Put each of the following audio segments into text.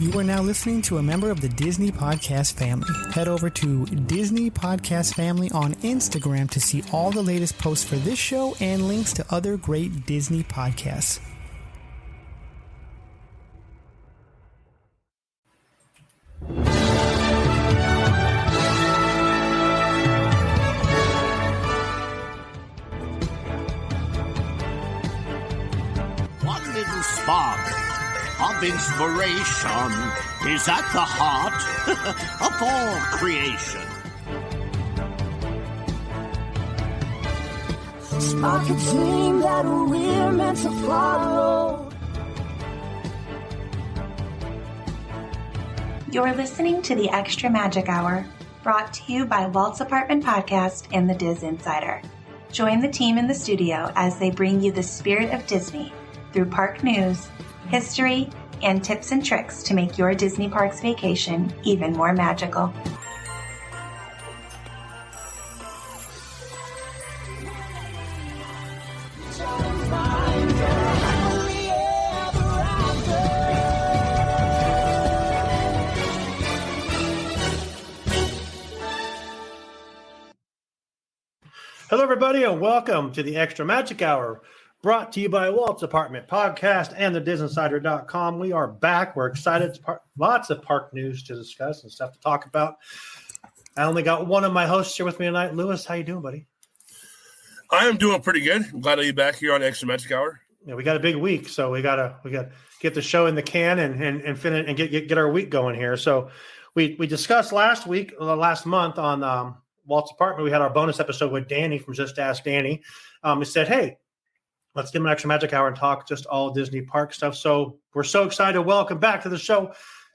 You are now listening to a member of the Disney Podcast family. Head over to Disney Podcast Family on Instagram to see all the latest posts for this show and links to other great Disney podcasts. One little spark of inspiration is at the heart of all creation. Spark a dream that we're meant to follow. You're listening to the Extra Magic Hour, brought to you by Walt's Apartment Podcast and the DisInsider. Join the team in the studio as they bring you the spirit of Disney through park news, history, and tips and tricks to make your Disney Parks vacation even more magical. Hello, everybody, and welcome to the Extra Magic Hour, brought to you by Walt's Apartment Podcast and the DisInsider.com. We are back. We're excited. Lots of park news to discuss and stuff to talk about. I only got one of my hosts here with me tonight. Lewis, how you doing, buddy? I am doing pretty good. I'm glad to be back here on Extra Magic Hour. Yeah, we got a big week, so we got get the show in the can and finish and get our week going here. So we discussed last month on Walt's Apartment. We had our bonus episode with Danny from Just Ask Danny. We said, hey, let's give him an Extra Magic Hour and talk just all Disney park stuff. So we're so excited to welcome back to the show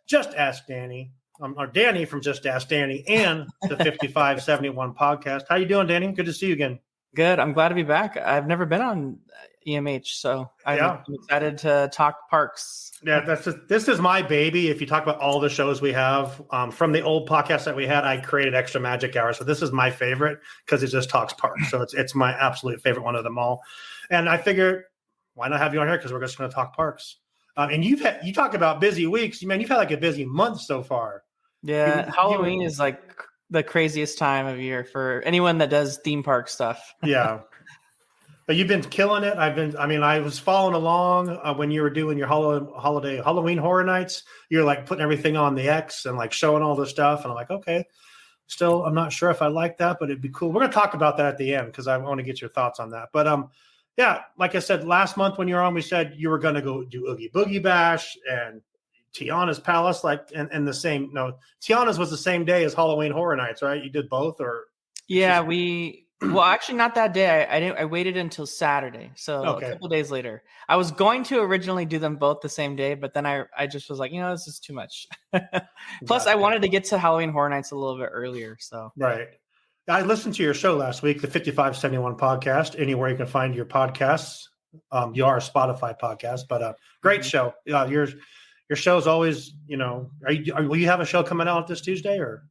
Just Ask Danny, or Danny from Just Ask Danny and the 5571 podcast. How you doing, Danny? Good to see you again. Good. I'm glad to be back. I've never been on EMH, so I'm excited to talk parks. Yeah, this is my baby. If you talk about all the shows we have from the old podcast that we had, I created Extra Magic Hour. So this is my favorite because it just talks parks. So it's my absolute favorite one of them all. And I figured, why not have you on here? Because we're just going to talk parks. And you talk about busy weeks. Man, you've had like a busy month so far. Yeah, Halloween is like the craziest time of year for anyone that does theme park stuff. Yeah. But you've been killing it. I was following along when you were doing your Halloween Horror Nights. You're like putting everything on the X and like showing all the stuff. And I'm like, okay, still, I'm not sure if I like that, but it'd be cool. We're going to talk about that at the end because I want to get your thoughts on that. But yeah, like I said, last month when you were on, we said you were going to go do Oogie Bash and Tiana's Palace, and the same. No, Tiana's was the same day as Halloween Horror Nights, right? You did both, or yeah, Well, actually, not that day. I waited until Saturday, so a couple of days later. I was going to originally do them both the same day, but then I just was like, this is too much. Plus, I wanted to get to Halloween Horror Nights a little bit earlier. So right. I listened to your show last week, the 5571 podcast. Anywhere you can find your podcasts, you are a Spotify podcast, but great show. Your show's always, will you have a show coming out this Tuesday or?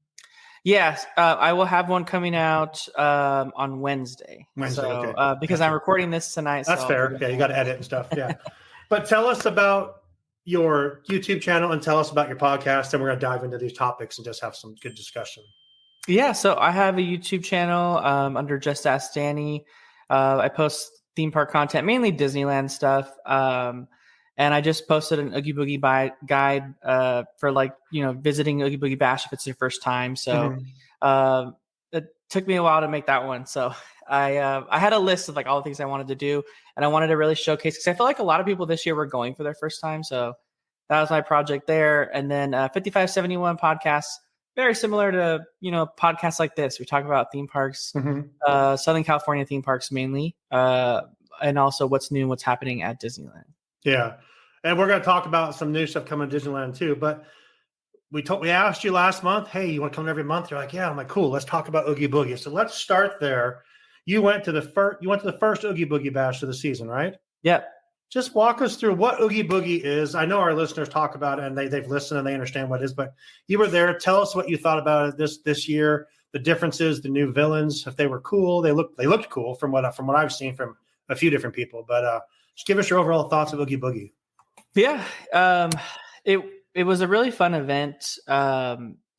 Yes, I will have one coming out on Wednesday. Okay. Because I'm recording this tonight. That's fair. Yeah, you got to edit and stuff. Yeah. But tell us about your YouTube channel and tell us about your podcast, and we're going to dive into these topics and just have some good discussion. Yeah, so I have a YouTube channel under Just Ask Danny. I post theme park content, mainly Disneyland stuff. And I just posted an Oogie Boogie guide for visiting Oogie Boogie Bash if it's your first time. So it took me a while to make that one. So I had a list of like all the things I wanted to do, and I wanted to really showcase because I feel like a lot of people this year were going for their first time. So that was my project there. And then 5571 podcasts, very similar to podcasts like this. We talk about theme parks, Southern California theme parks mainly, and also what's new and what's happening at Disneyland. Yeah. And we're going to talk about some new stuff coming to Disneyland too. But we asked you last month, hey, you want to come every month? You're like, yeah. I'm like, cool. Let's talk about Oogie Boogie. So let's start there. You went to the first Oogie Boogie Bash of the season, right? Yep. Just walk us through what Oogie Boogie is. I know our listeners talk about it and they've listened and they understand what it is, but you were there. Tell us what you thought about it this year, the differences, the new villains, if they were cool. They looked cool from what I've seen from a few different people. But just give us your overall thoughts of Oogie Boogie. Yeah. It it was a really fun event.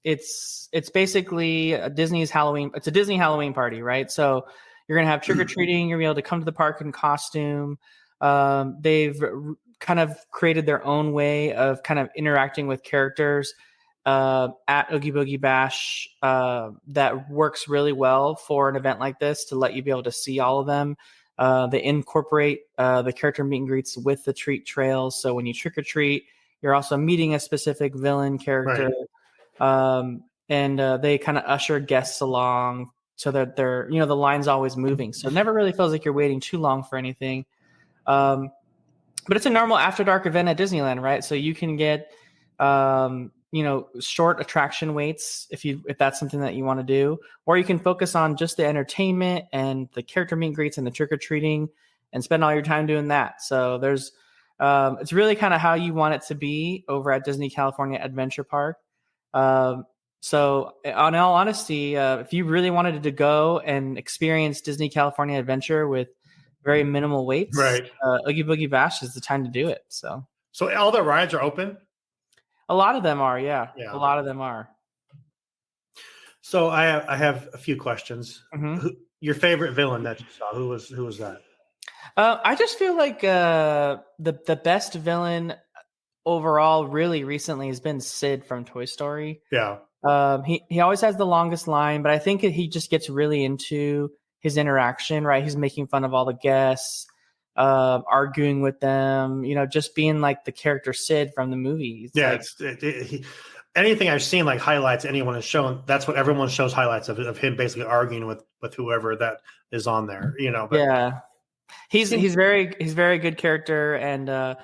It's basically a Disney's Halloween. It's a Disney Halloween party, right? So you're gonna have trick or treating. You're gonna be able to come to the park in costume. They've kind of created their own way of kind of interacting with characters at Oogie Boogie Bash that works really well for an event like this to let you be able to see all of them. They incorporate the character meet and greets with the treat trails. So when you trick or treat, you're also meeting a specific villain character. Right. And they kind of usher guests along so that they're, the line's always moving. So it never really feels like you're waiting too long for anything. But it's a normal after dark event at Disneyland, right? So you can get, short attraction waits if that's something that you want to do, or you can focus on just the entertainment and the character meet and greets and the trick or treating and spend all your time doing that. So there's, it's really kind of how you want it to be over at Disney California Adventure Park. So in all honesty, if you really wanted to go and experience Disney California Adventure with very minimal waits, right, Oogie Boogie Bash is the time to do it. So all the rides are open? A lot of them are, yeah. A lot of them are. So I have a few questions. Mm-hmm. Your favorite villain that you saw, who was that? I just feel like the best villain overall really recently has been Sid from Toy Story. Yeah. He always has the longest line, but I think he just gets really into his interaction, right? He's making fun of all the guests, arguing with them, just being like the character Sid from the movie. Anything I've seen, like highlights anyone has shown, that's what everyone shows highlights of him basically arguing with whoever that is on there, But yeah. He's very good character and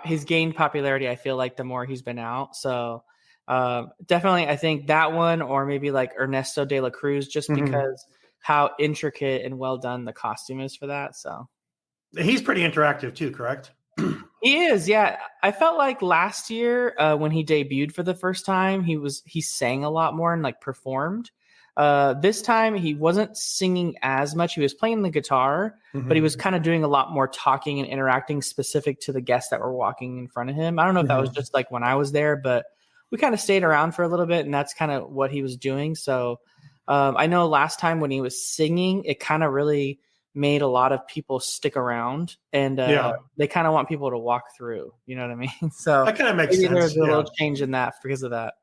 he's gained popularity, I feel like, the more he's been out. So definitely I think that one, or maybe like Ernesto de la Cruz, just because how intricate and well done the costume is for that. So he's pretty interactive too, correct? He is, yeah. I felt like last year when he debuted for the first time, he sang a lot more and like performed. This time he wasn't singing as much. He was playing the guitar, but he was kind of doing a lot more talking and interacting specific to the guests that were walking in front of him. I don't know if that was just like when I was there, but we kind of stayed around for a little bit, and that's kind of what he was doing. So I know last time when he was singing, it kind of really made a lot of people stick around, and they kind of want people to walk through. You know what I mean? So that kind of makes sense. There's a little change in that because of that.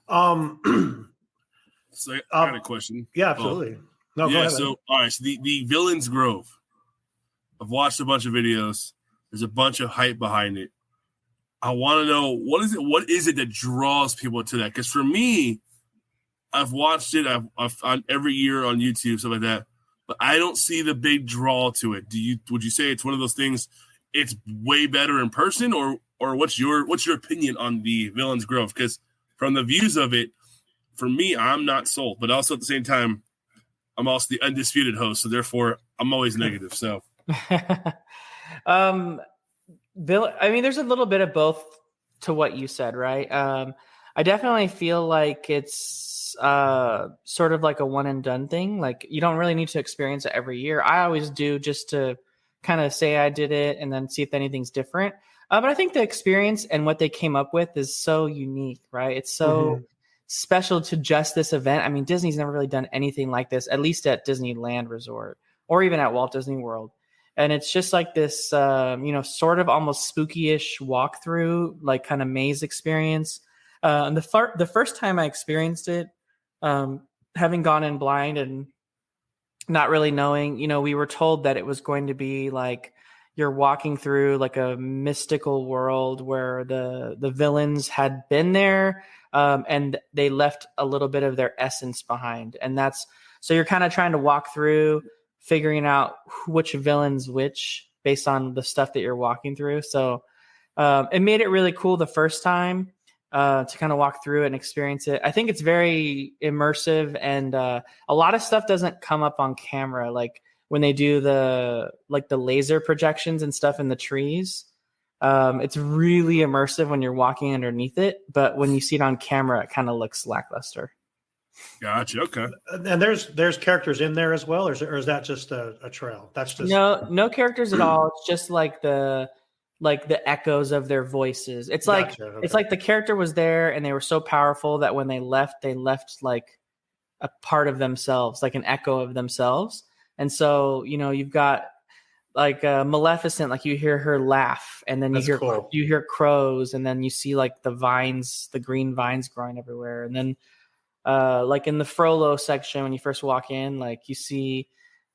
So I got a question. Yeah, absolutely. Go ahead. So all right, so the Villains Grove. I've watched a bunch of videos. There's a bunch of hype behind it. I want to know what is it that draws people to that? Because for me, I've watched it. I've on every year on YouTube, stuff like that. But I don't see the big draw to it. Would you say it's one of those things? It's way better in person, or what's your opinion on the Villains Grove? Because from the views of it, for me, I'm not sold. But also at the same time, I'm also the undisputed host, so therefore I'm always negative. So, there's a little bit of both to what you said, right? I definitely feel like it's sort of like a one and done thing. Like you don't really need to experience it every year. I always do, just to kind of say I did it and then see if anything's different. But I think the experience and what they came up with is so unique, right? It's so special to just this event. I mean, Disney's never really done anything like this, at least at Disneyland Resort or even at Walt Disney World. And it's just like this, sort of almost spooky-ish walkthrough, like kind of maze experience. And the first time I experienced it, having gone in blind and not really knowing, we were told that it was going to be like you're walking through like a mystical world where the villains had been there, and they left a little bit of their essence behind. And so you're kind of trying to walk through, figuring out which villain's which based on the stuff that you're walking through. So it made it really cool the first time. To kind of walk through it and experience it. I think it's very immersive, and a lot of stuff doesn't come up on camera. Like when they do the laser projections and stuff in the trees, it's really immersive when you're walking underneath it. But when you see it on camera, it kind of looks lackluster. Gotcha. Okay. And there's characters in there as well, or is that just a trail? That's just no characters at all. It's just like the like the echoes of their voices. It's like Gotcha, okay. it's like the character was there and they were so powerful that when they left like a part of themselves, like an echo of themselves. And so, you know, you've got like Maleficent, like you hear her laugh, and then That's cool. you hear crows, and then you see like the vines, the green vines growing everywhere. And then like in the Frollo section, when you first walk in, like you see,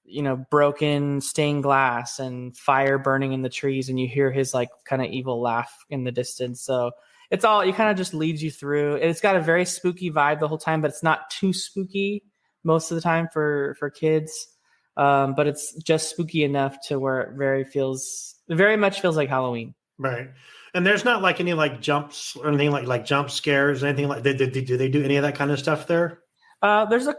you know, broken stained glass and fire burning in the trees, and you hear his like kind of evil laugh in the distance. So it's all, it kind of just leads you through. It's got a very spooky vibe the whole time, but it's not too spooky most of the time for kids. But it's just spooky enough to where it very much feels like Halloween. Right. And there's not like any like jumps or anything like jump scares, anything like do they do any of that kind of stuff there? There's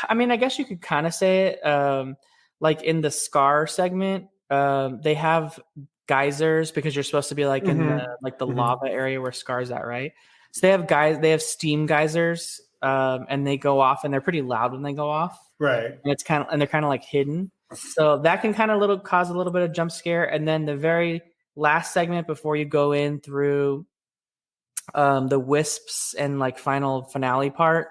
I mean, I guess you could kind of say it, like in the Scar segment, they have geysers because you're supposed to be like in the lava area where Scar's at, right? So they have steam geysers, and they go off, and they're pretty loud when they go off. Right. And they're kind of like hidden. So that can kind of cause a little bit of jump scare. And then the very last segment before you go in through the wisps and like final finale part,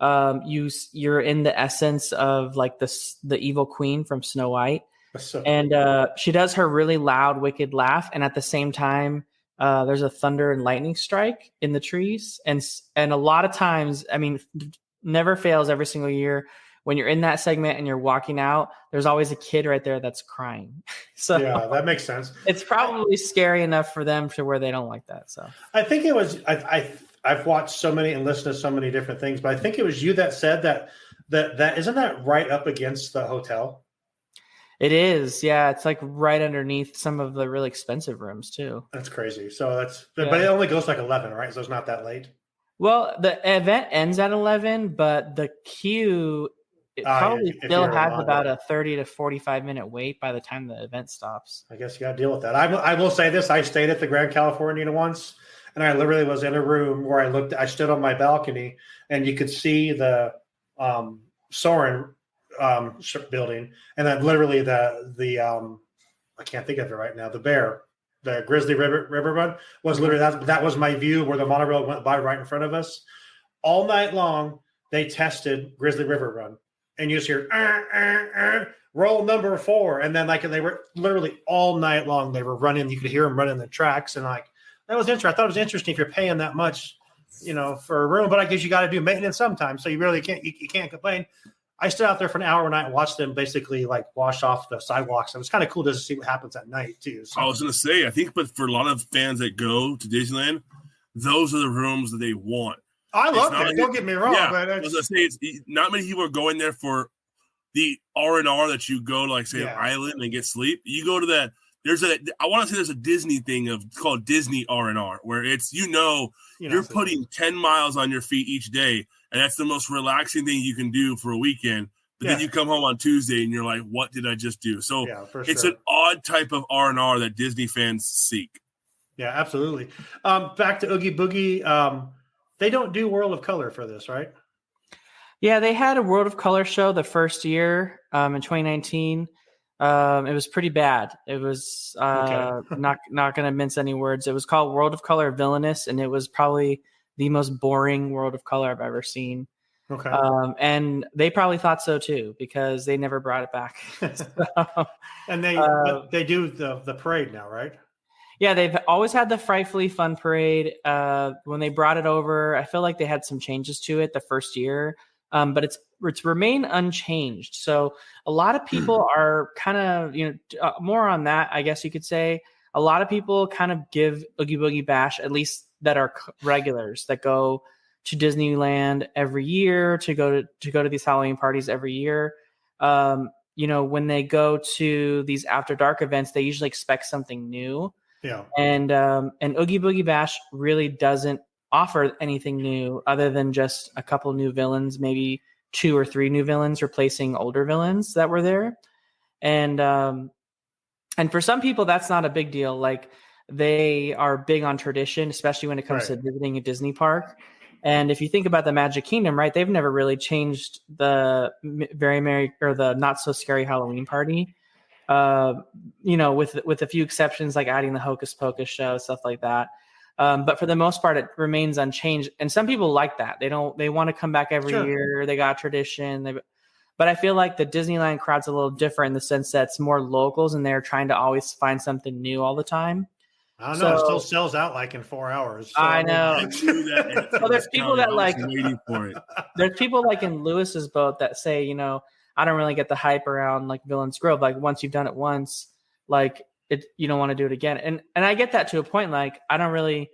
you're in the essence of like the evil queen from Snow White. So And she does her really loud, wicked laugh, and at the same time, there's a thunder and lightning strike in the trees, and a lot of times, I mean, never fails every single year. When you're in that segment and you're walking out, there's always a kid right there that's crying. So yeah, that makes sense. It's probably scary enough for them to where they don't like that. So I think it was I've watched so many and listened to so many different things, but I think it was you that said that isn't that right up against the hotel? it is. Yeah, it's like right underneath some of the really expensive rooms too. That's crazy. So but it only goes like 11, right? So it's not that late. Well, the event ends at 11, but the queue probably still has about a 30 to 45 minute wait by the time the event stops. I guess you got to deal with that. I will say this: I stayed at the Grand Californian once, and I literally was in a room where I stood on my balcony, and you could see the Soarin' building, and then literally the I can't think of it right now. The Grizzly River Run was literally that was my view where the monorail went by right in front of us. All night long, they tested Grizzly River Run. And you just hear roll number 4, and then like they were literally all night long. They were running. You could hear them running the tracks, and like that was interesting. I thought it was interesting if you're paying that much, you know, for a room. But I guess you got to do maintenance sometimes, so you really can't. You can't complain. I stood out there for an hour a night and watched them basically like wash off the sidewalks. It was kind of cool to see what happens at night too. So. I was going to say, I think, but for a lot of fans that go to Disneyland, those are the rooms that they want. I love it. Don't get me wrong, but I was gonna say it's not many people are going there for the R&R that you go to, like say an island and get sleep. You go to that. I want to say there's a Disney thing called Disney R&R where it's you're putting 10 miles on your feet each day, and that's the most relaxing thing you can do for a weekend. But then you come home on Tuesday and you're like, what did I just do? So it's an odd type of R&R that Disney fans seek. Yeah, absolutely. Back to Oogie Boogie. They don't do World of Color for this, right? Yeah, they had a World of Color show the first year in 2019. It was pretty bad. It was not going to mince any words. It was called World of Color Villainous, and it was probably the most boring World of Color I've ever seen. Okay. And they probably thought so too because they never brought it back. And they do the parade now, right? Yeah, they've always had the Frightfully Fun Parade. When they brought it over, I feel like they had some changes to it the first year, but it's remained unchanged. So a lot of people are kind of, more on that, I guess you could say. A lot of people kind of give Oogie Boogie Bash, at least that are regulars that go to Disneyland every year to go to these Halloween parties every year. When they go to these After Dark events, they usually expect something new. Yeah. And Oogie Boogie Bash really doesn't offer anything new other than just a couple new villains, maybe 2 or 3 new villains replacing older villains that were there. And for some people, that's not a big deal. Like they are big on tradition, especially when it comes to visiting a Disney park. And if you think about the Magic Kingdom, right, they've never really changed the Very Merry or the Not So Scary Halloween Party. with a few exceptions, like adding the Hocus Pocus show, stuff like that. But for the most part, it remains unchanged. And some people like that. They want to come back every year. They got tradition. But I feel like the Disneyland crowd's a little different in the sense that it's more locals and they're trying to always find something new all the time. I don't know. It still sells out like in 4 hours. So I know. Well, there's people that waiting for it. There's people like in Lewis's boat that say, I don't really get the hype around like Villains Grove. Like once you've done it once, like you don't want to do it again. And I get that to a point. Like I don't really,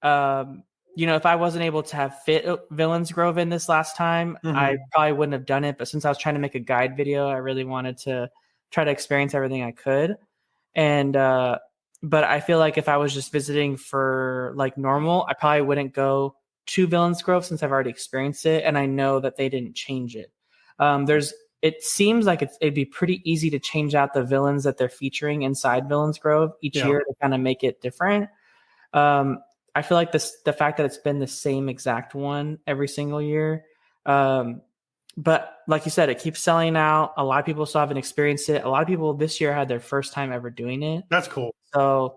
if I wasn't able to have fit Villains Grove in this last time, I probably wouldn't have done it. But since I was trying to make a guide video, I really wanted to try to experience everything I could. And, but I feel like if I was just visiting for like normal, I probably wouldn't go to Villains Grove since I've already experienced it. And I know that they didn't change it. It seems like it'd be pretty easy to change out the villains that they're featuring inside Villains Grove each year to kind of make it different. I feel like the fact that it's been the same exact one every single year. But like you said, it keeps selling out. A lot of people still haven't experienced it. A lot of people this year had their first time ever doing it. That's cool. So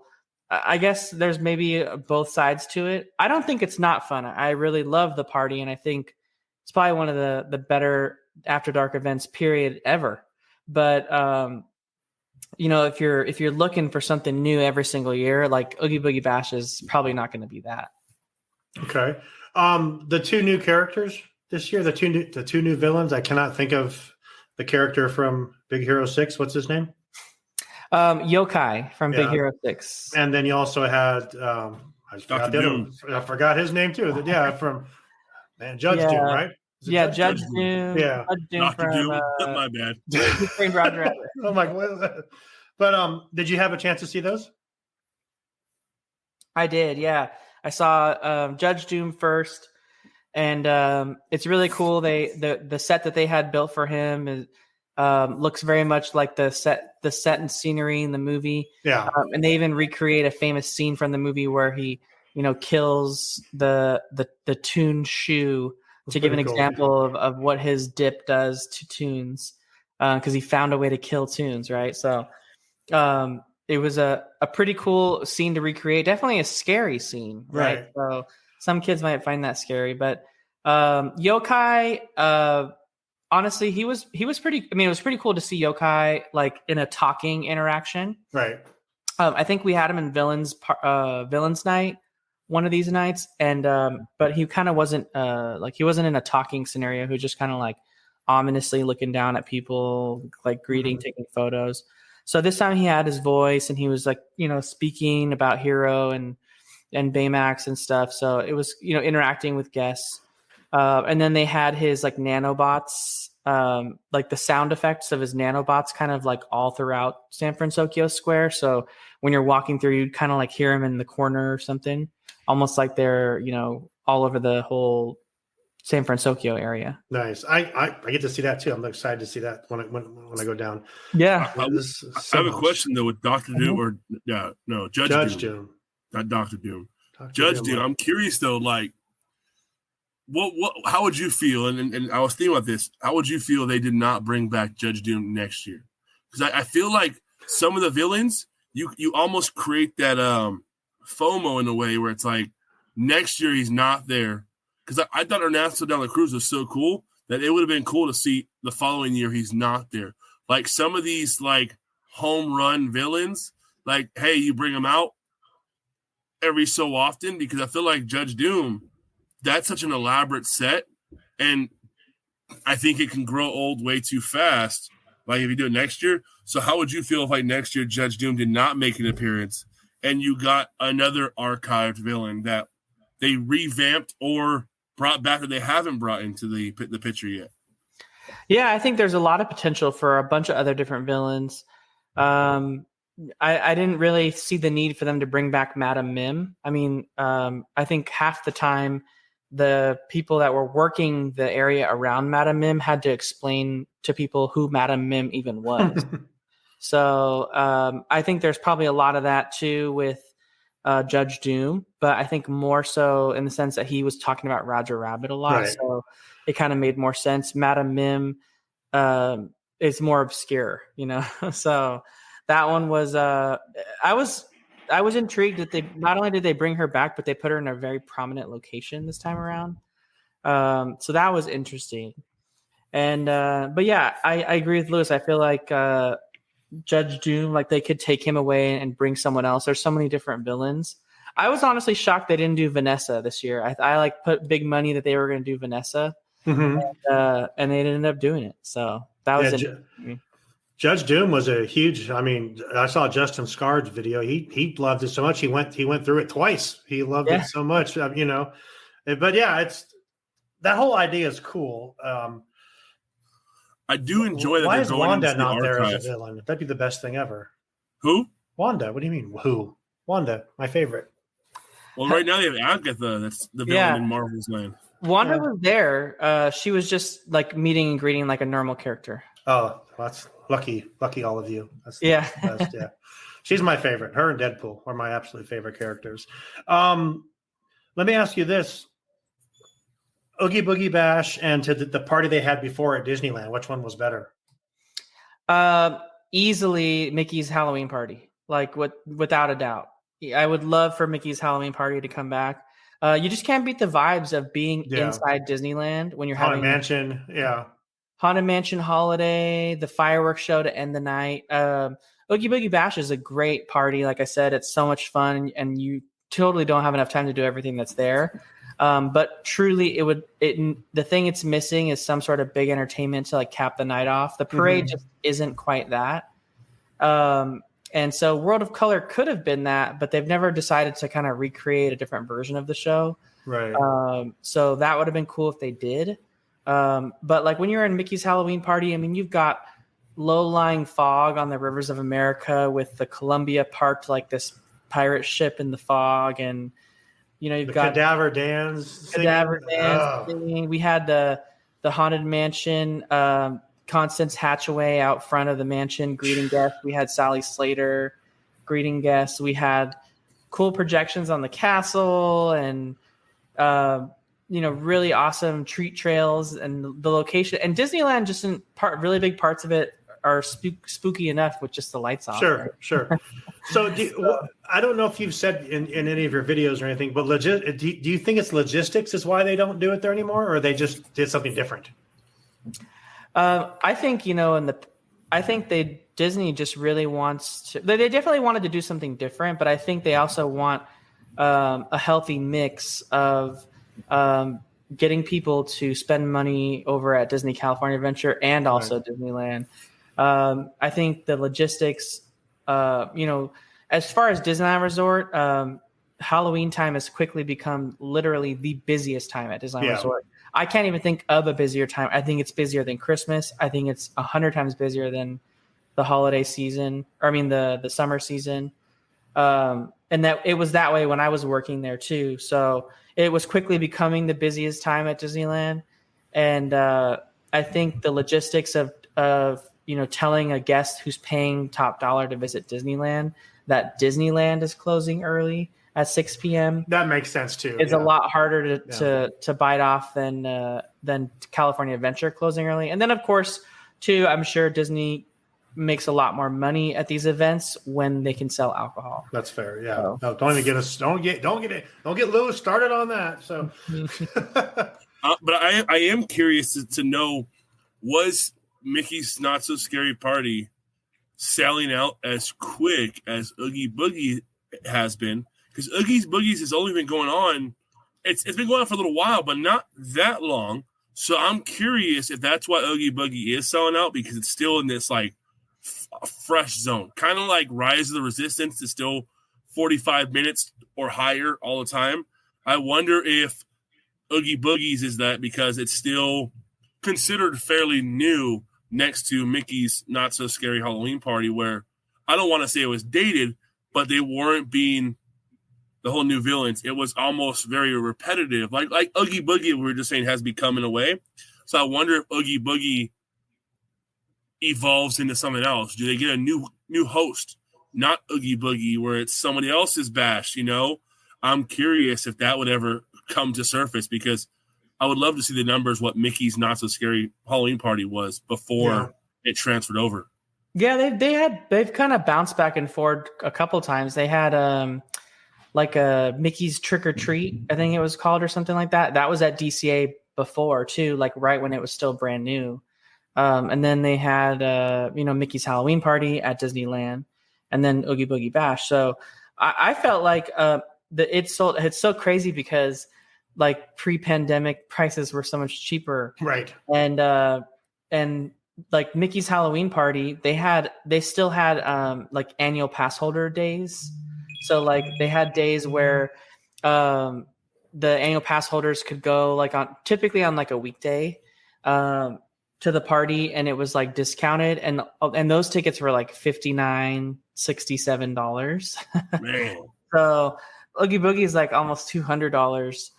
I guess there's maybe both sides to it. I don't think it's not fun. I really love the party, and I think it's probably one of the better After Dark events period ever. But if you're looking for something new every single year, like Oogie Boogie Bash is probably not going to be that. Okay. The two new characters this year, the two new villains. I cannot think of the character from Big Hero 6. What's his name? Yokai from Big Hero 6. And then you also had I forgot his name too. From Judge Doom, right? Judge Doom. Yeah, Judge Doom Dr. from Doom. My bad. Roger Rabbit. I'm like, what is that? But did you have a chance to see those? I did, yeah. I saw Judge Doom first, and it's really cool. The set that they had built for him is looks very much like the set and scenery in the movie. Yeah, and they even recreate a famous scene from the movie where he, kills the Toon shoe to give an example of what his dip does to Toons, because he found a way to kill Toons, right? So it was a pretty cool scene to recreate. Definitely a scary scene, right? So some kids might find that scary, but Yokai, honestly, he was pretty. I mean, it was pretty cool to see Yokai like in a talking interaction, right? I think we had him in Villains Night one of these nights, and but he kind of wasn't he wasn't in a talking scenario. He was just kind of like ominously looking down at people, like greeting, taking photos. So this time he had his voice, and he was like speaking about Hero and Baymax and stuff. So it was interacting with guests, and then they had his like nanobots, like the sound effects of his nanobots, kind of like all throughout San Francisco Square. So when you're walking through, you'd kind of like hear him in the corner or something. Almost like they're, all over the whole San Francisco area. Nice. I get to see that too. I'm excited to see that when I go down. Yeah. I have a question though with Dr. Doom Judge Doom. Not Dr. Doom. Judge Doom. I'm curious though, like how would you feel? And I was thinking about this. How would you feel they did not bring back Judge Doom next year? Because I feel like some of the villains, you almost create that FOMO in a way where it's like next year he's not there, because I thought Ernesto de la Cruz was so cool that it would have been cool to see the following year he's not there. Like some of these like home run villains, like hey, you bring them out every so often, because I feel like Judge Doom, that's such an elaborate set, and I think it can grow old way too fast. Like if you do it next year. So how would you feel if like next year Judge Doom did not make an appearance, and you got another archived villain that they revamped or brought back that they haven't brought into the picture yet? Yeah, I think there's a lot of potential for a bunch of other different villains. I didn't really see the need for them to bring back Madame Mim. I mean, I think half the time the people that were working the area around Madame Mim had to explain to people who Madame Mim even was. So I think there's probably a lot of that too with Judge Doom, but I think more so in the sense that he was talking about Roger Rabbit a lot. Right. So it kind of made more sense. Madame Mim, is more obscure, So that one was I was intrigued that they not only did they bring her back, but they put her in a very prominent location this time around. So that was interesting. And but yeah, I agree with Lewis. I feel like Judge Doom, like they could take him away and bring someone else. There's so many different villains. I was honestly shocked they didn't do Vanessa this year. I like put big money that they were going to do Vanessa, and they ended up doing it. So that was Judge Doom was a huge. I mean, I saw Justin Scar's video. He loved it so much. He went through it twice. He loved it so much. But yeah, it's that whole idea is cool. I do enjoy that. Why they're is going Wanda into the not there archive. as a villain? That'd be the best thing ever. Who? Wanda. What do you mean? Who? Wanda, my favorite. Well, right now they have Agatha. That's the villain in Marvel's land. Wanda was there. She was just like meeting and greeting like a normal character. Oh, that's lucky all of you. That's the best, yeah. She's my favorite. Her and Deadpool are my absolute favorite characters. Let me ask you this. Oogie Boogie Bash and to the party they had before at Disneyland, which one was better? Easily Mickey's Halloween party, like without a doubt. I would love for Mickey's Halloween party to come back. You just can't beat the vibes of being inside Disneyland when you're having Haunted Mansion holiday, the fireworks show to end the night. Oogie Boogie Bash is a great party. Like I said, it's so much fun, and you totally don't have enough time to do everything that's there. But truly, the thing it's missing is some sort of big entertainment to like cap the night off. The parade just isn't quite that. And so World of Color could have been that, but they've never decided to kind of recreate a different version of the show. Right. So that would have been cool if they did. But like when you're in Mickey's Halloween party, I mean, you've got low-lying fog on the rivers of America with the Columbia parked like this pirate ship in the fog. And, you've got Cadaver Dan's singing. We had the Haunted Mansion, Constance Hatchaway out front of the mansion greeting guests. We had Sally Slater greeting guests. We had cool projections on the castle and, really awesome treat trails and the location. And Disneyland, just in really big parts of it are spooky enough with just the lights off. Sure. So I don't know if you've said in any of your videos or anything, but do you think it's logistics is why they don't do it there anymore, or they just did something different? I think, Disney just really wants to, they definitely wanted to do something different, but I think they also want a healthy mix of getting people to spend money over at Disney California Adventure and also Disneyland. I think the logistics, as far as Disneyland Resort, Halloween time has quickly become literally the busiest time at Disneyland Resort. I can't even think of a busier time. I think it's busier than Christmas. I think it's 100 times busier than the holiday season, the summer season. And that it was that way when I was working there too. So it was quickly becoming the busiest time at Disneyland. And I think the logistics of telling a guest who's paying top dollar to visit Disneyland that Disneyland is closing early at 6 p.m. That makes sense too. It's a lot harder to bite off than California Adventure closing early. And then of course, too, I'm sure Disney makes a lot more money at these events when they can sell alcohol. That's fair. Yeah. So. No, don't get Lewis started on that. So, but I am curious to know, was Mickey's Not So Scary Party selling out as quick as Oogie Boogie has been? Because Oogie's Boogies has only been going on. It's been going on for a little while, but not that long. So I'm curious if that's why Oogie Boogie is selling out, because it's still in this like fresh zone, kind of like Rise of the Resistance is still 45 minutes or higher all the time. I wonder if Oogie Boogies is that because it's still considered fairly new next to Mickey's Not So Scary Halloween Party, where I don't want to say it was dated, but they weren't being the whole new villains. It was almost very repetitive, like Oogie Boogie, we were just saying, has become in a way. So I wonder if Oogie Boogie evolves into something else. Do they get a new host, not Oogie Boogie, where it's somebody else's bash? I'm curious if that would ever come to surface, because I would love to see the numbers what Mickey's Not So Scary Halloween Party was before it transferred over. Yeah, they've kind of bounced back and forth a couple times. They had like a Mickey's Trick or Treat, I think it was called, or something like that. That was at DCA before too, like right when it was still brand new. And then they had Mickey's Halloween Party at Disneyland, and then Oogie Boogie Bash. So I felt like it's so crazy because like pre-pandemic prices were so much cheaper, right? And like Mickey's Halloween Party, they still had like annual pass holder days. So like they had days where the annual pass holders could go like typically on like a weekday to the party, and it was like discounted, and those tickets were like $59, $67. Man. So Oogie Boogie is like almost $200.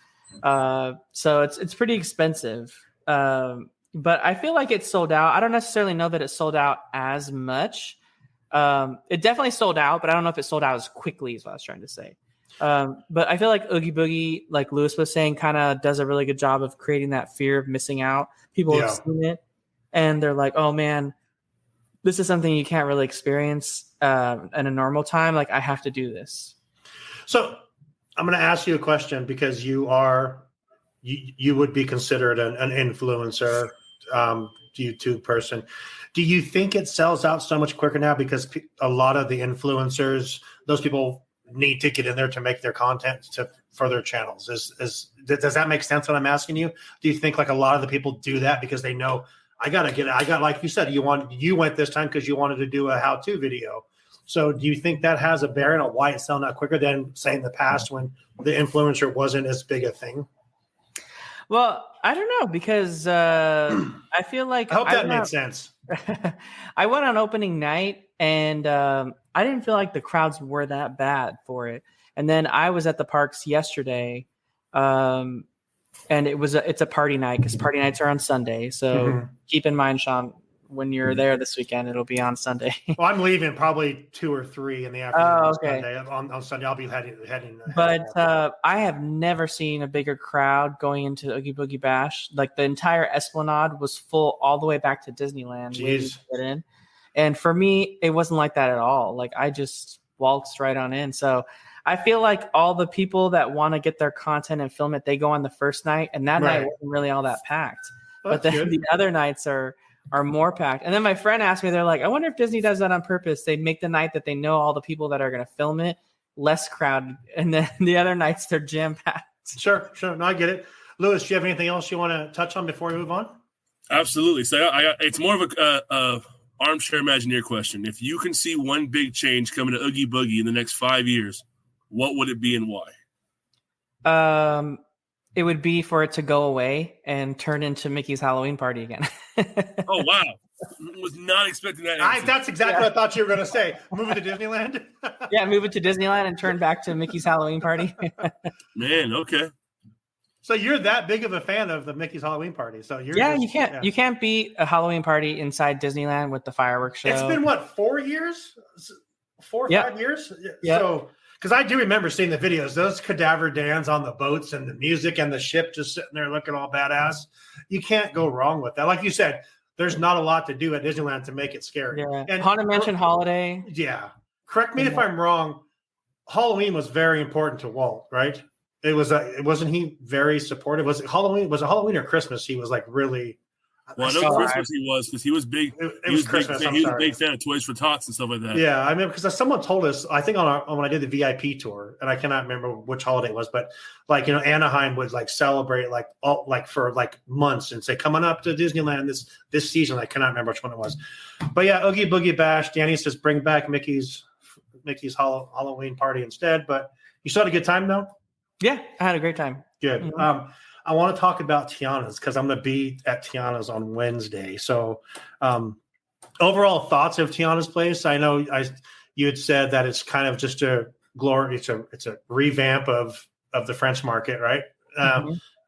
So it's pretty expensive. But I feel like it's sold out. I don't necessarily know that it sold out as much. It definitely sold out, but I don't know if it sold out as quickly is what I was trying to say. But I feel like Oogie Boogie, like Lewis was saying, kind of does a really good job of creating that fear of missing out. People have seen it, and they're like, oh man, this is something you can't really experience in a normal time. Like, I have to do this. So I'm going to ask you a question because you would be considered an influencer, YouTube person. Do you think it sells out so much quicker now because a lot of the influencers, those people need to get in there to make their content for their channels? Does that make sense what I'm asking you? Do you think like a lot of the people do that because they know I got like you said, you went this time because you wanted to do a how-to video. So do you think that has a bearing on why it's selling out quicker than say in the past when the influencer wasn't as big a thing? Well, I don't know because I feel like I hope that made sense. I went on opening night and I didn't feel like the crowds were that bad for it. And then I was at the parks yesterday, and it's a party night because party nights are on Sunday. So keep in mind, Shawn, when you're there this weekend, it'll be on Sunday. Well, I'm leaving probably 2 or 3 in the afternoon. Oh, okay. On Sunday, I'll be heading. But I have never seen a bigger crowd going into Oogie Boogie Bash. Like the entire Esplanade was full all the way back to Disneyland. Waiting to get in. And for me, it wasn't like that at all. Like I just waltzed right on in. So I feel like all the people that want to get their content and film it, they go on the first night, and that night wasn't really all that packed. But then the other nights are more packed. And then my friend asked me, they're like, I wonder if Disney does that on purpose. They make the night that they know all the people that are going to film it less crowded, and then the other nights they're jam packed. Sure. No, I get it. Lewis, do you have anything else you want to touch on before we move on? Absolutely. So it's more of a armchair Imagineer question. If you can see one big change coming to Oogie Boogie in the next 5 years, what would it be and why? It would be for it to go away and turn into Mickey's Halloween Party again. Oh, wow. Was not expecting that answer. That's exactly what I thought you were going to say. Move it to Disneyland? Yeah, move it to Disneyland and turn back to Mickey's Halloween Party. Man, okay. So you're that big of a fan of the Mickey's Halloween Party. So you can't beat a Halloween party inside Disneyland with the fireworks show. It's been what, 4 years? 4 or 5 years? Yeah. So because I do remember seeing the videos, those cadaver Dans on the boats and the music and the ship just sitting there looking all badass. You can't go wrong with that. Like you said, there's not a lot to do at Disneyland to make it scary. Yeah. And Haunted Mansion Holiday. Yeah. Correct me if I'm wrong. Halloween was very important to Walt, right? It wasn't he very supportive? Was it Halloween or Christmas? He was like really. Well, I know Christmas he was because he was big. It was Christmas. He was a big fan of Toys for Tots and stuff like that. Yeah, I mean, because someone told us, I think when I did the VIP tour, and I cannot remember which holiday it was, but like Anaheim would like celebrate for months and say coming up to Disneyland this season. I cannot remember which one it was, but yeah, Oogie Boogie Bash. Danny says bring back Mickey's Halloween Party instead. But you still had a good time though. Yeah, I had a great time. Good. Mm-hmm. I want to talk about Tiana's because I'm going to be at Tiana's on Wednesday. So, overall thoughts of Tiana's place. I know you had said that it's kind of just a revamp of the French market, right?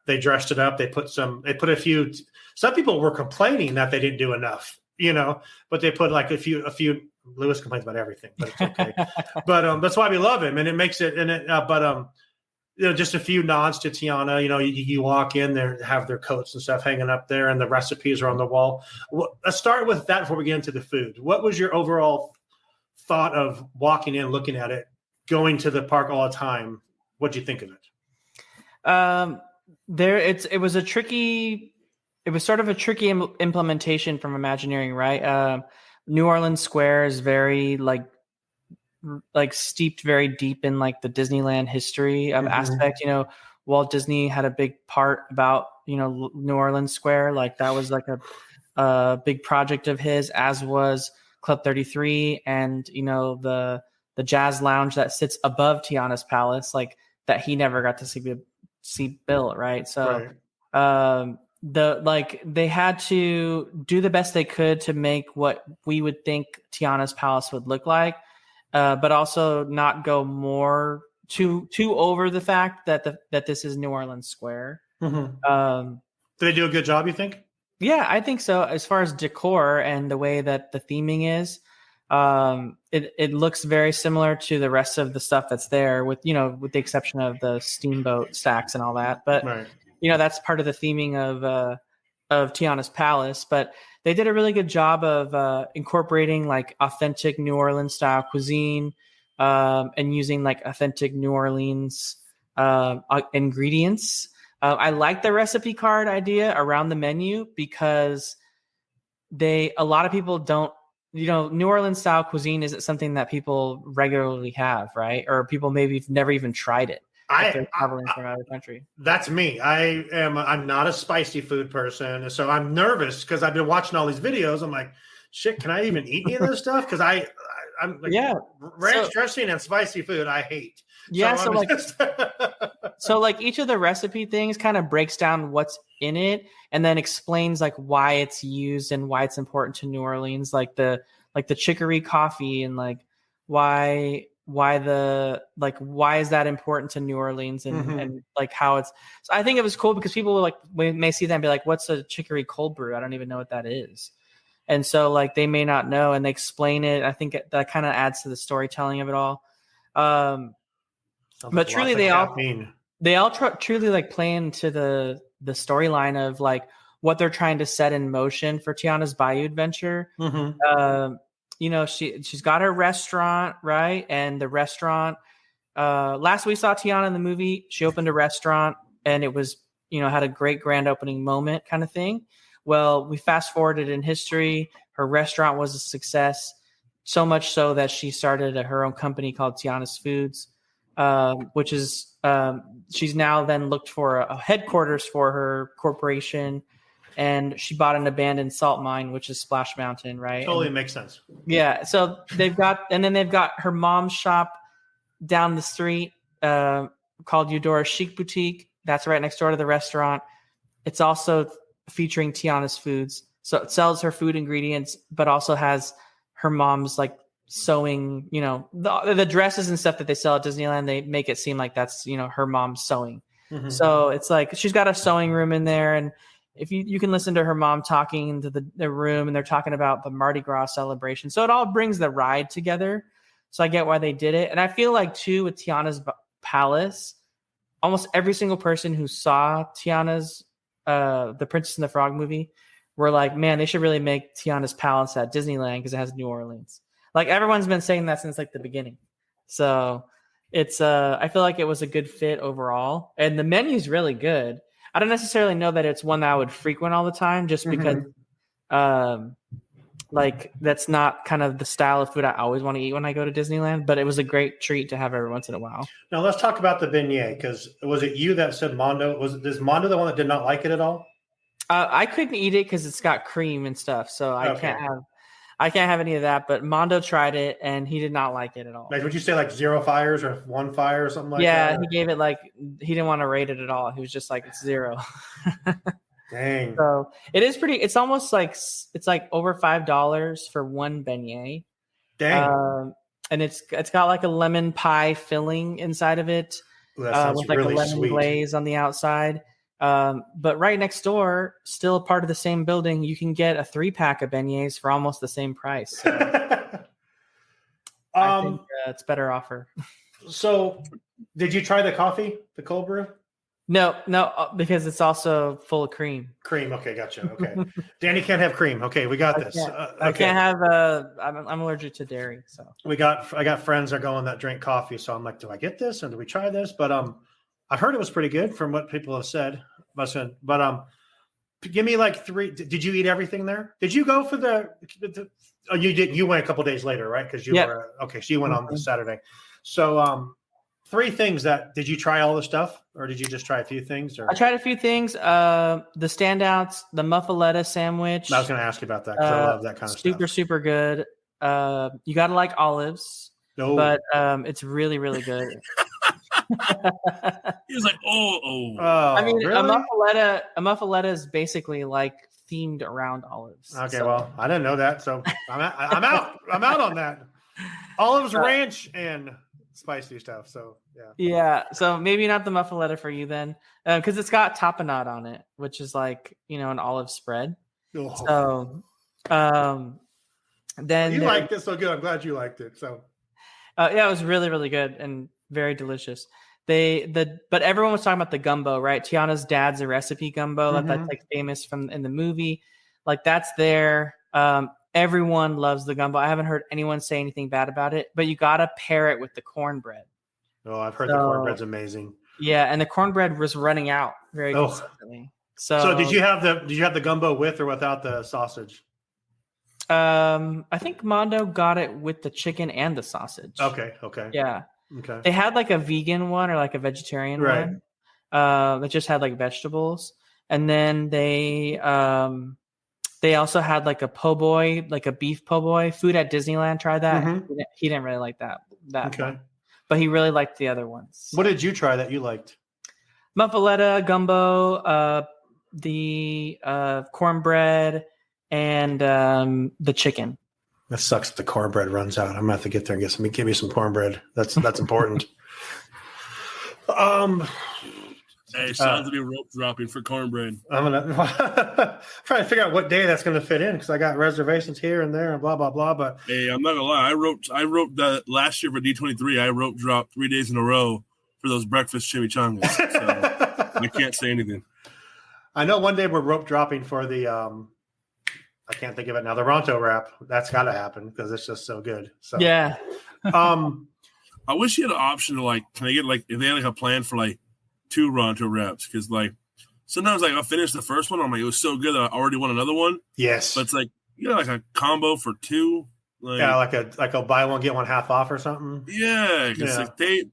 They dressed it up. They put a few. Some people were complaining that they didn't do enough, but they put like a few. Lewis complains about everything, but it's okay. But that's why we love him, and it makes it. just a few nods to Tiana. You walk in there, have their coats and stuff hanging up there, and the recipes are on the wall. Let's start with that before we get into the food. What was your overall thought of walking in, looking at it, going to the park all the time? What'd you think of it? It was sort of a tricky implementation from Imagineering, right? New Orleans Square is very like steeped very deep in like the Disneyland history aspect. Walt Disney had a big part about New Orleans Square. Like that was like a big project of his, as was Club 33 and the jazz lounge that sits above Tiana's palace, like that he never got to see built, right? So they had to do the best they could to make what we would think Tiana's palace would look like, but also not go more too over the fact that this is New Orleans Square. Mm-hmm. Did they do a good job, you think? Yeah, I think so. As far as decor and the way that the theming is, it looks very similar to the rest of the stuff that's there, with the exception of the steamboat stacks and all that. But that's part of the theming of Tiana's palace. But they did a really good job of incorporating like authentic New Orleans style cuisine, and using like authentic New Orleans ingredients. I like the recipe card idea around the menu because a lot of people don't, New Orleans style cuisine isn't something that people regularly have, right? Or people maybe never even tried it. They're traveling from out of the country. That's me. I'm not a spicy food person, so I'm nervous because I've been watching all these videos. I'm like, shit, can I even eat any of this stuff? Because I'm like, ranch dressing and spicy food I hate. Yeah, so like each of the recipe things kind of breaks down what's in it and then explains like why it's used and why it's important to New Orleans, like the chicory coffee and like why is that important to New Orleans and like how it's. So I think it was cool because people may see that and be like, what's a chicory cold brew? I don't even know what that is. And so like they may not know, and they explain it. I think that kind of adds to the storytelling of it all. But truly they all truly like play into the storyline of like what they're trying to set in motion for Tiana's Bayou adventure. She's got her restaurant, right? And the restaurant, last we saw Tiana in the movie, she opened a restaurant and it was, had a great grand opening moment kind of thing. Well, we fast forwarded in history. Her restaurant was a success, so much so that she started her own company called Tiana's Foods, which is, she's now then looked for a headquarters for her corporation. And she bought an abandoned salt mine, which is Splash Mountain, right? Totally makes sense. Yeah. So they've got her mom's shop down the street, called Eudora Chic Boutique. That's right next door to the restaurant. It's also featuring Tiana's Foods. So it sells her food ingredients, but also has her mom's like sewing, the dresses and stuff that they sell at Disneyland. They make it seem like that's, her mom's sewing. Mm-hmm. So it's like, she's got a sewing room in there, and if you can listen to her mom talking into the room, and they're talking about the Mardi Gras celebration. So it all brings the ride together. So I get why they did it. And I feel like too, with Tiana's Palace, almost every single person who saw Tiana's, the Princess and the Frog movie, were like, man, they should really make Tiana's Palace at Disneyland because it has New Orleans. Like everyone's been saying that since like the beginning. So it's, I feel like it was a good fit overall, and the menu's really good. I don't necessarily know that it's one that I would frequent all the time, just because, like that's not kind of the style of food I always want to eat when I go to Disneyland. But it was a great treat to have every once in a while. Now let's talk about the beignet, because was it you that said Mondo? Is Mondo the one that did not like it at all? I couldn't eat it because it's got cream and stuff, so I can't have any of that. But Mondo tried it and he did not like it at all. Like, would you say like 0 fires or 1 fire or something like that? Yeah, he gave it like, he didn't want to rate it at all. He was just like, it's 0. Dang. So it is pretty. It's almost like it's like over $5 for one beignet. Dang. And it's got like a lemon pie filling inside of it, with like really a lemon glaze on the outside. But right next door, still part of the same building, you can get a 3-pack of beignets for almost the same price. So I think it's better offer. So Did you try the coffee, the cold brew? No, because it's also full of cream. Cream. Okay, gotcha. Okay, Danny can't have cream. Okay, we got this. I can't have. I'm allergic to dairy, so I got friends that are going that drink coffee. So I'm like, do I get this and do we try this? But I've heard it was pretty good from what people have said. But give me like 3. Did you eat everything there? Did you go for the oh, you did. You went a couple days later, right? Because you were okay. So you went on the Saturday. So 3 things did you try all the stuff or did you just try a few things? Or? I tried a few things. The standouts, the muffaletta sandwich. I was going to ask you about that because I love that kind of stuff. Super good. You got to like olives, but it's really, really good. He was like, oh. I mean, really? a muffaletta is basically like themed around olives. Okay, well, I didn't know that, so I'm out. I'm out on that. Olives, ranch, and spicy stuff. So yeah. So maybe not the muffaletta for you then, because it's got tapenade on it, which is like an olive spread. So then you liked it so good. I'm glad you liked it. So yeah, it was really, really good and very delicious. But everyone was talking about the gumbo, right? Tiana's dad's a recipe gumbo that's like famous in the movie. Like that's there. Everyone loves the gumbo. I haven't heard anyone say anything bad about it, but you got to pair it with the cornbread. Oh, I've heard the cornbread's amazing. Yeah. And the cornbread was running out very consistently. So did you have the gumbo with or without the sausage? I think Mondo got it with the chicken and the sausage. Okay. Yeah. Okay. They had like a vegan one or like a vegetarian one that just had like vegetables. And then they also had like a po' boy, like a beef po' boy. Food at Disneyland tried that. He didn't really like that one. But he really liked the other ones. What did you try that you liked? Muffaletta, gumbo, the cornbread, and the chicken. That sucks if the cornbread runs out. I'm gonna have to get there and give me some cornbread. That's important. Hey, sounds to be rope dropping for cornbread. I'm trying to figure out what day that's gonna fit in because I got reservations here and there and blah blah blah. But hey, I'm not gonna lie. I wrote that last year for D23. I rope dropped 3 days in a row for those breakfast chimichangas. So I can't say anything. I know one day we're rope dropping for the I can't think of it now. The Ronto wrap. That's got to happen because it's just so good. So yeah. I wish you had an option to like. Can I get like if they had like a plan for like 2 Ronto wraps? Because like sometimes like I'll finish the first one. I'm like it was so good that I already want another one. Yes. But it's like like a combo for 2. Like, yeah, like a buy one get one half off or something. Yeah, because like they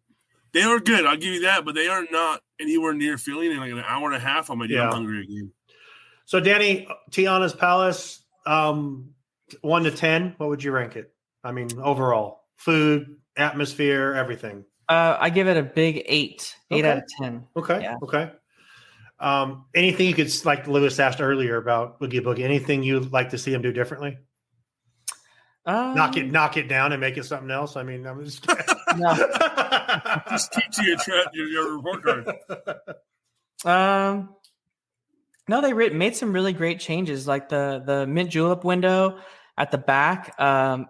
are good. I'll give you that, but they are not anywhere near filling. In like an hour and a half, I'm hungry again. So Danny, Tiana's Palace. 1 to 10, what would you rank it? I mean, overall, food, atmosphere, everything. I give it a big 8 out of 10. Okay. Yeah. Okay. Anything you could, like Lewis asked earlier about Oogie Boogie, anything you'd like to see him do differently? Knock it down and make it something else. I mean, I'm just just keep to your report card. No, they made some really great changes, like the mint julep window at the back.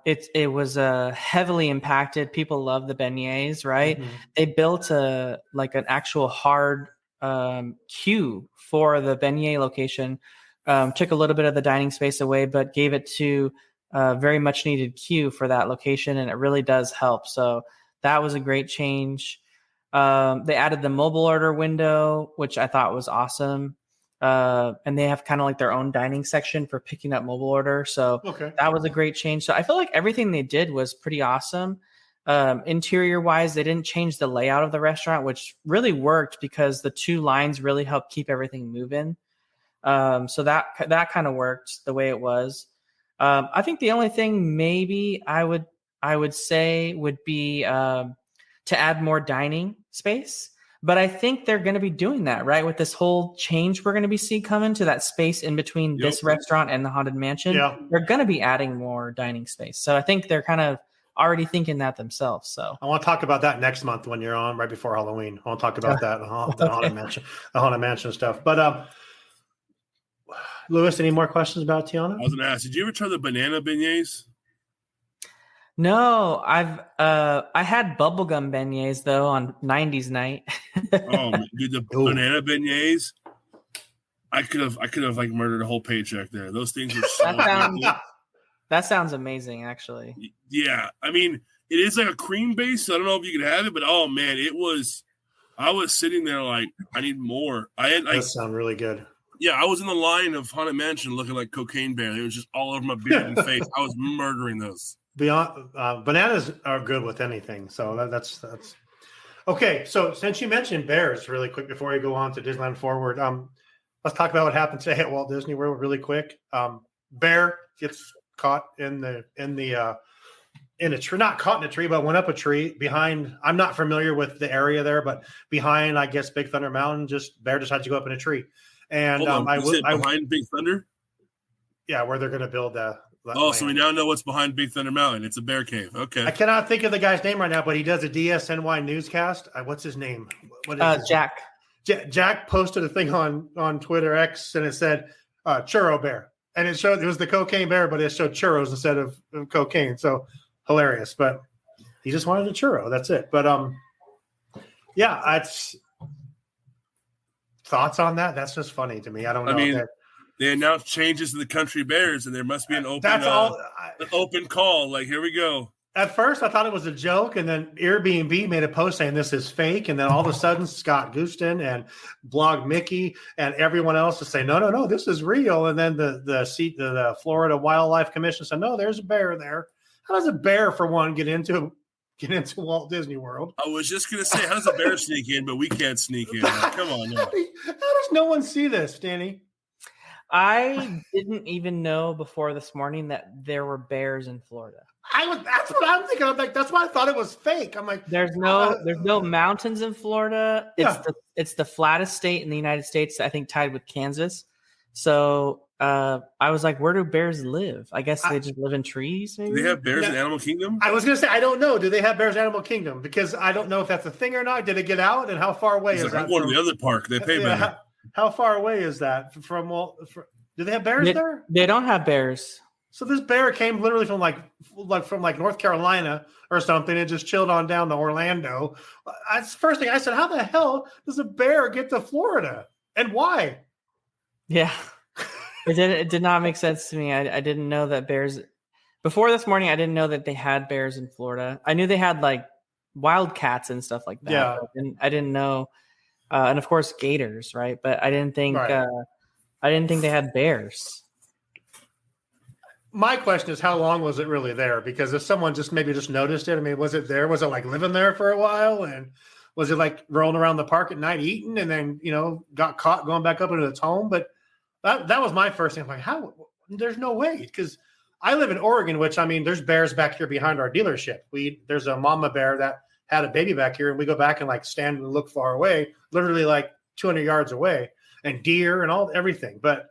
It was heavily impacted. People love the beignets, right? They built an actual hard queue for the beignet location. Took a little bit of the dining space away, but gave it to a very much needed queue for that location, and it really does help. So that was a great change. They added the mobile order window, which I thought was awesome. And they have kind of like their own dining section for picking up mobile order. So that was a great change. So I feel like everything they did was pretty awesome. Interior wise, they didn't change the layout of the restaurant, which really worked because the 2 lines really helped keep everything moving. So that kind of worked the way it was. I think the only thing maybe I would say would be to add more dining space. But I think they're going to be doing that, right? With this whole change we're going to be seeing coming to that space in between this restaurant and the Haunted Mansion. Yeah. They're going to be adding more dining space. So I think they're kind of already thinking that themselves. So I want to talk about that next month when you're on right before Halloween. I want to talk about that, the Haunted Mansion stuff. But Lewis, any more questions about Tiana? I was going to ask, did you ever try the banana beignets? No, I had bubblegum beignets though on 90s night. Oh, man, dude, the Ooh. banana beignets. I could have like murdered a whole paycheck there. Those things were so good. That sounds amazing, actually. Yeah, I mean, it is like a cream base. So I don't know if you could have it, but oh man, it was. I was sitting there like, I need more. I had like, That sound really good. yeah, I was in the line of Haunted Mansion looking like Cocaine Bear. It was just all over my beard and face. I was murdering those. Beyond bananas are good with anything, so that's okay. So since you mentioned bears, really quick before we go on to Disneyland Forward, let's talk about what happened today at Walt Disney World really quick. Bear gets caught in a tree, not caught in a tree, but went up a tree behind. I'm not familiar with the area there, but behind, I guess, Big Thunder Mountain, just bear decided to go up in a tree. And behind Big Thunder. Yeah, where they're going to build the. So we now know what's behind Big Thunder Mountain. It's a bear cave. Okay. I cannot think of the guy's name right now, but he does a DSNY newscast. What's his name? What is his Jack. Jack posted a thing on Twitter X, and it said churro bear, and it was the cocaine bear, but it showed churros instead of cocaine. So hilarious, but he just wanted a churro. That's it. But yeah, it's thoughts on that. That's just funny to me. I don't know. I mean, they announced changes to the country bears, and there must be an open open call. Like, here we go. At first, I thought it was a joke, and then Airbnb made a post saying this is fake, and then all of a sudden, Scott Guston and Blog Mickey and everyone else is saying, no, this is real. And then the Florida Wildlife Commission said, no, there's a bear there. How does a bear, for one, get into Walt Disney World? I was just gonna say, how does a bear sneak in, but we can't sneak in? Like, come on, How does no one see this, Danny? I didn't even know before this morning that there were bears in Florida. That's what I'm thinking. I'm like, that's why I thought it was fake. I'm like, there's no mountains in Florida. It's the flattest state in the United States, I think, tied with Kansas. So I was like, where do bears live? I guess they just live in trees. Maybe? Do they have bears in Animal Kingdom? I was gonna say, I don't know. Do they have bears in Animal Kingdom? Because I don't know if that's a thing or not. Did it get out, and how far away is that? One of the other park. They pay better. How far away is that from Walt? Do they have bears there? They don't have bears. So this bear came literally from like North Carolina or something and just chilled on down to Orlando. That's the first thing I said. How the hell does a bear get to Florida, and why? Yeah, it did not make sense to me. I didn't know that bears before this morning. I didn't know that they had bears in Florida. I knew they had like wildcats and stuff like that. Yeah, I didn't know, and of course gators, right? But I didn't think they had bears. My question is, how long was it really there? Because if someone just noticed it, I mean, was it there? Was it like living there for a while? And was it like rolling around the park at night eating and then, got caught going back up into its home? But that was my first thing. I'm like, how? There's no way. Because I live in Oregon, which, I mean, there's bears back here behind our dealership. There's a mama bear that had a baby back here, and we go back and like stand and look far away, literally like 200 yards away, and deer and everything. But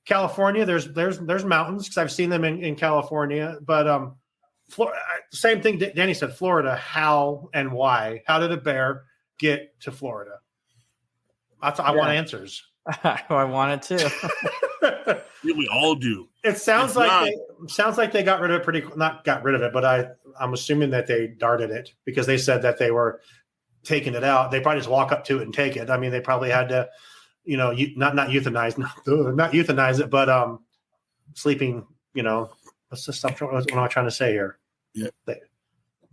California, there's mountains because I've seen them in California. But same thing Danny said, Florida, how and why? How did a bear get to Florida? I want answers. I want it too. Yeah, we all do. It sounds like they got rid of it not got rid of it, but I'm assuming that they darted it because they said that they were taking it out. They probably just walk up to it and take it. I mean, they probably had to, not euthanize it, but sleeping, what's the stuff? What am I trying to say here? Yeah.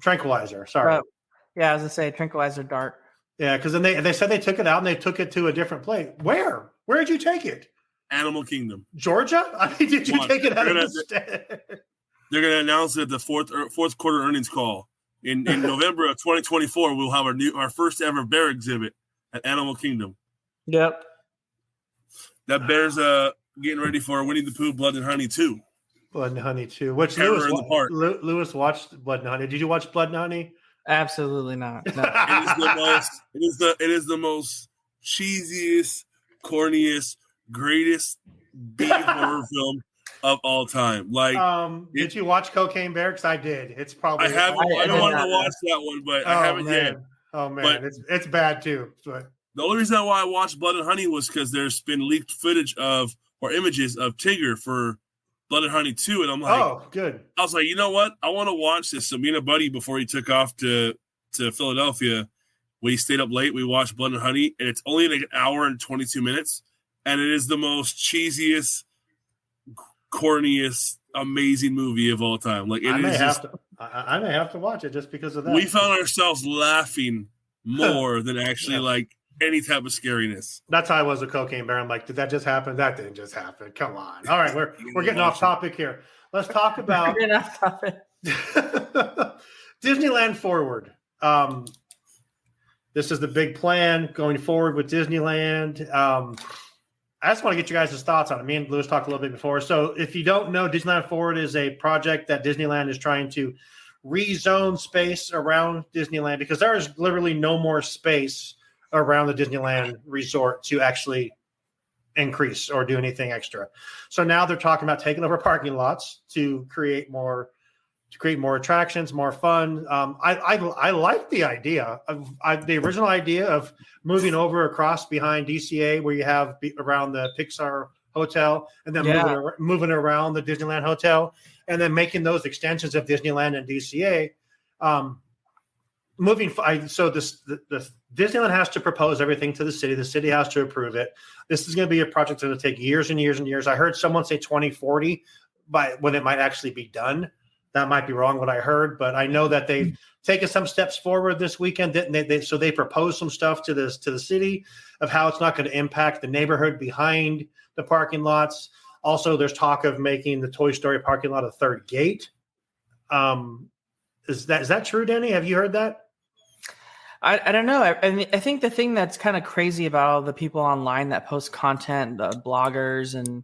Tranquilizer. Sorry. Yeah, I was going to say tranquilizer dart. Yeah, because then they said they took it out and they took it to a different place. Where? Where did you take it? Animal Kingdom. Georgia? I mean, did you take it out of the state? They're going to announce it at the fourth quarter earnings call. In November of 2024, we'll have our first ever bear exhibit at Animal Kingdom. Yep. That bear's getting ready for Winnie the Pooh, Blood and Honey 2. Blood and Honey 2. Which Lewis watched Blood and Honey. Did you watch Blood and Honey? Absolutely not. No. It is the most cheesiest, corniest, greatest B horror film of all time. Like, did you watch Cocaine Bear? Because I did. It's probably I haven't. I don't want to watch that one, but I haven't yet. Oh man, but it's bad too. But the only reason why I watched Blood and Honey was because there's been leaked footage or images of Tigger for Blood and Honey 2, and I'm like, oh, good. I was like, you know what? I want to watch this. So me and a buddy, before he took off to Philadelphia, we stayed up late. We watched Blood and Honey, and it's only like an hour and 22 minutes, and it is the most cheesiest, corniest, amazing movie of all time. Like I may have to watch it just because of that. We found ourselves laughing more than actually like any type of scariness. That's how I was with Cocaine Bear. I'm like, did that just happen? That didn't just happen. Come on. All right, we're getting off topic here. Let's talk about Disneyland Forward. This is the big plan going forward with Disneyland. I just want to get you guys' thoughts on it. Me and Lewis talked a little bit before. So if you don't know, Disneyland Forward is a project that Disneyland is trying to rezone space around Disneyland because there is literally no more space around the Disneyland resort to actually increase or do anything extra. So now they're talking about taking over parking lots to create more attractions, more fun. I like the idea of the original idea of moving over across behind DCA where you have around the Pixar Hotel and then moving around the Disneyland Hotel and then making those extensions of Disneyland and DCA. So the Disneyland has to propose everything to the city. The city has to approve it. This is going to be a project that's going to take years and years and years. I heard someone say 2040 when it might actually be done. That might be wrong what I heard, but I know that they've taken some steps forward this weekend. So they proposed some stuff to the city of how it's not going to impact the neighborhood behind the parking lots. Also, there's talk of making the Toy Story parking lot a third gate. Is that true, Danny? Have you heard that? I don't know. I think the thing that's kind of crazy about all the people online that post content, the bloggers and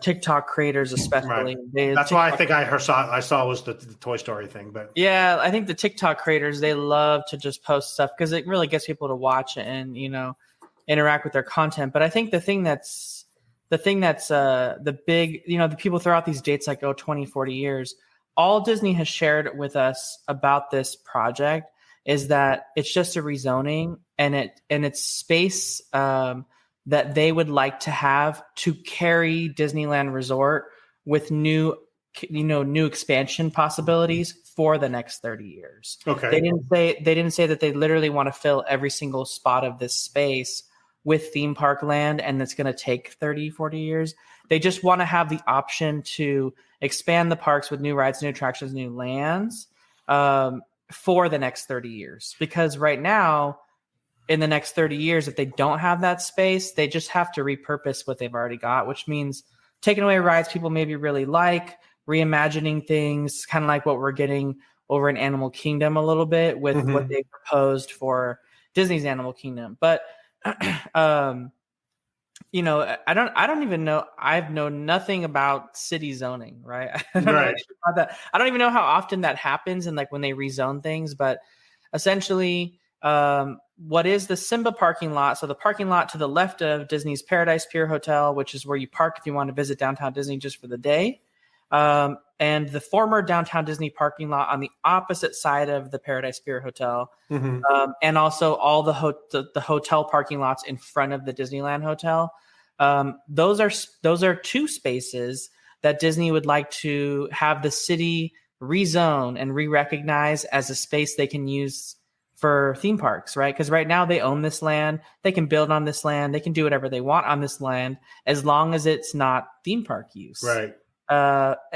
TikTok creators especially. Right. That's why I think I saw was the Toy Story thing. But yeah, I think the TikTok creators, they love to just post stuff because it really gets people to watch it and interact with their content. But I think the thing that's the big, the people throw out these dates like 20, 40 years. All Disney has shared with us about this project is that it's just a rezoning and it's space that they would like to have to carry Disneyland Resort with new expansion possibilities for the next 30 years. Okay. They didn't say that they literally want to fill every single spot of this space with theme park land and it's going to take 30, 40 years. They just want to have the option to expand the parks with new rides, new attractions, new lands for the next 30 years. Because right now, in the next 30 years, if they don't have that space, they just have to repurpose what they've already got, which means taking away rides people maybe really like, reimagining things, kind of like what we're getting over in Animal Kingdom a little bit with what they proposed for Disney's Animal Kingdom. But I don't even know. I've known nothing about city zoning, right? I don't even know how often that happens and like when they rezone things, but essentially what is the Simba parking lot? So the parking lot to the left of Disney's Paradise Pier Hotel, which is where you park if you want to visit downtown Disney just for the day. And the former downtown Disney parking lot on the opposite side of the Paradise Pier Hotel. And also all the hotel parking lots in front of the Disneyland Hotel. Those are two spaces that Disney would like to have the city rezone and re-recognize as a space they can use for theme parks, right? Because right now they own this land, they can build on this land, they can do whatever they want on this land as long as it's not theme park use, right?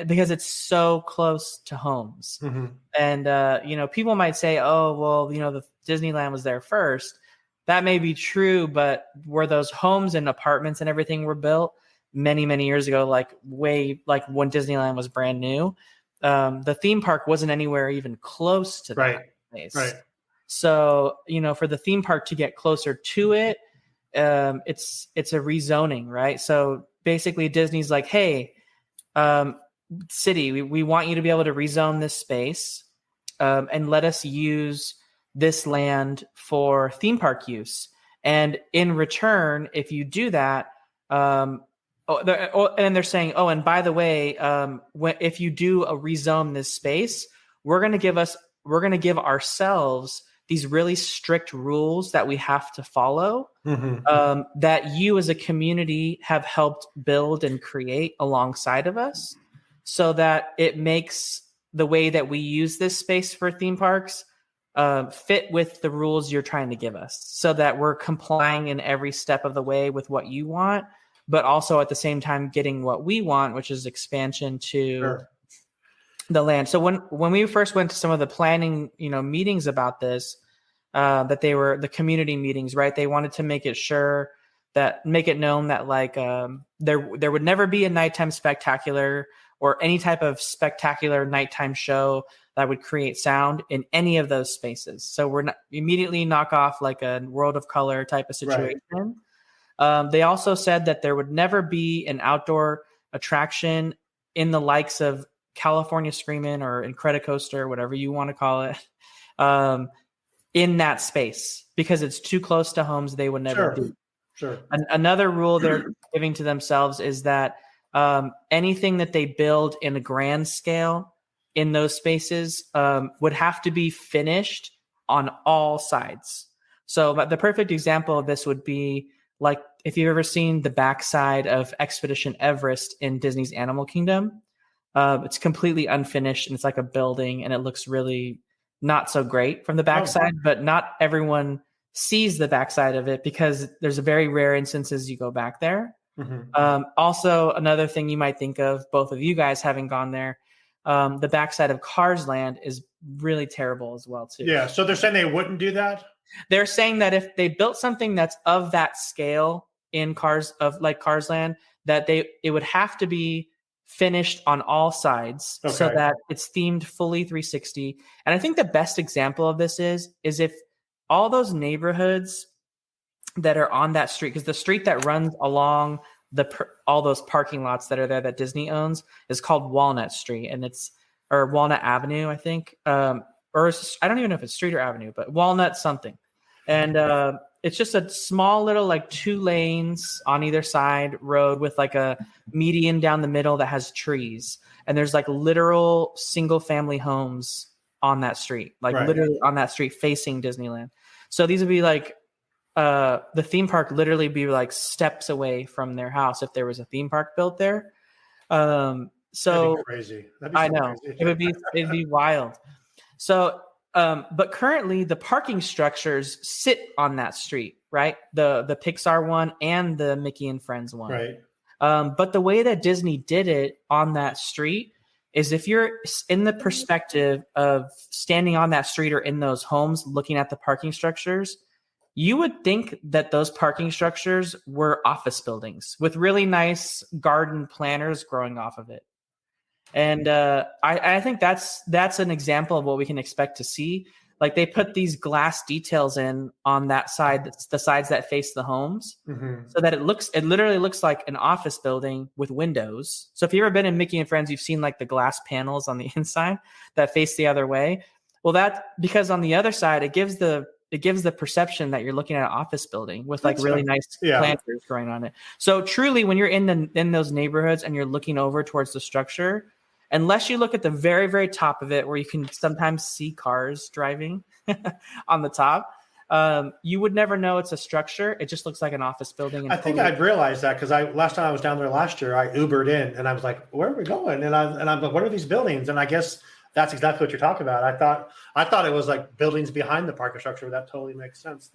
Because it's so close to homes, and people might say, "Oh, well, the Disneyland was there first." That may be true, but where those homes and apartments and everything were built many, many years ago, like when Disneyland was brand new, the theme park wasn't anywhere even close to that place. Right. So, for the theme park to get closer to it, it's a rezoning, right? So basically Disney's like, hey, city, we want you to be able to rezone this space and let us use this land for theme park use. And in return, if you do that, and they're saying, oh, and by the way, if you do a rezone this space, we're going to give ourselves these really strict rules that we have to follow, that you as a community have helped build and create alongside of us. so that it makes the way that we use this space for theme parks fit with the rules you're trying to give us, so that we're complying in every step of the way with what you want, but also at the same time getting what we want, which is expansion to the land. So when we first went to some of the planning, meetings about this, that they were the community meetings, right? They wanted to make it known that like there would never be a nighttime spectacular or any type of spectacular nighttime show that would create sound in any of those spaces. So we're not immediately knock off like a World of Color type of situation. Right. They also said that there would never be an outdoor attraction in the likes of California Screamin' or Incredicoaster, whatever you want to call it, in that space, because it's too close to homes they would never do. Sure. Another rule they're giving to themselves is that anything that they build in a grand scale in those spaces would have to be finished on all sides. So the perfect example of this would be like if you've ever seen the backside of Expedition Everest in Disney's Animal Kingdom. It's completely unfinished and it's like a building and it looks really not so great from the backside, but not everyone sees the backside of it because there's a very rare instances you go back there. Mm-hmm. Also, another thing you might think of, both of you guys having gone there, the backside of Cars Land is really terrible as well too. Yeah, so they're saying they wouldn't do that? They're saying that if they built something that's of that scale in Cars Land, that it would have to be finished on all sides so that it's themed fully 360. And I think the best example of this is if all those neighborhoods that are on that street, because the street that runs along all those parking lots that are there that Disney owns is called Walnut Street, and or Walnut Avenue, I think, or I don't even know if it's street or avenue, but Walnut something. And it's just a small little like 2 lanes on either side road with like a median down the middle that has trees. And there's like literal single family homes on that street, like literally on that street facing Disneyland. So these would be like, the theme park literally be like steps away from their house if there was a theme park built there. So that'd be crazy. I know it'd be wild. So, but currently the parking structures sit on that street, right? The Pixar one and the Mickey and Friends one. Right. But the way that Disney did it on that street is if you're in the perspective of standing on that street or in those homes looking at the parking structures, you would think that those parking structures were office buildings with really nice garden planters growing off of it. And I think that's an example of what we can expect to see. Like they put these glass details in on that side, the sides that face the homes, so that it literally looks like an office building with windows. So if you've ever been in Mickey and Friends, you've seen like the glass panels on the inside that face the other way. Well, because on the other side, it gives the perception that you're looking at an office building with like really nice planters growing on it. So truly, when you're in those neighborhoods and you're looking over towards the structure, unless you look at the very, very top of it where you can sometimes see cars driving on the top, you would never know it's a structure. It just looks like an office building. I think I'd realized that because last time I was down there last year, I Ubered in and I was like, where are we going? And I'm like, what are these buildings? And I guess that's exactly what you're talking about. I thought it was like buildings behind the parking structure. That totally makes sense.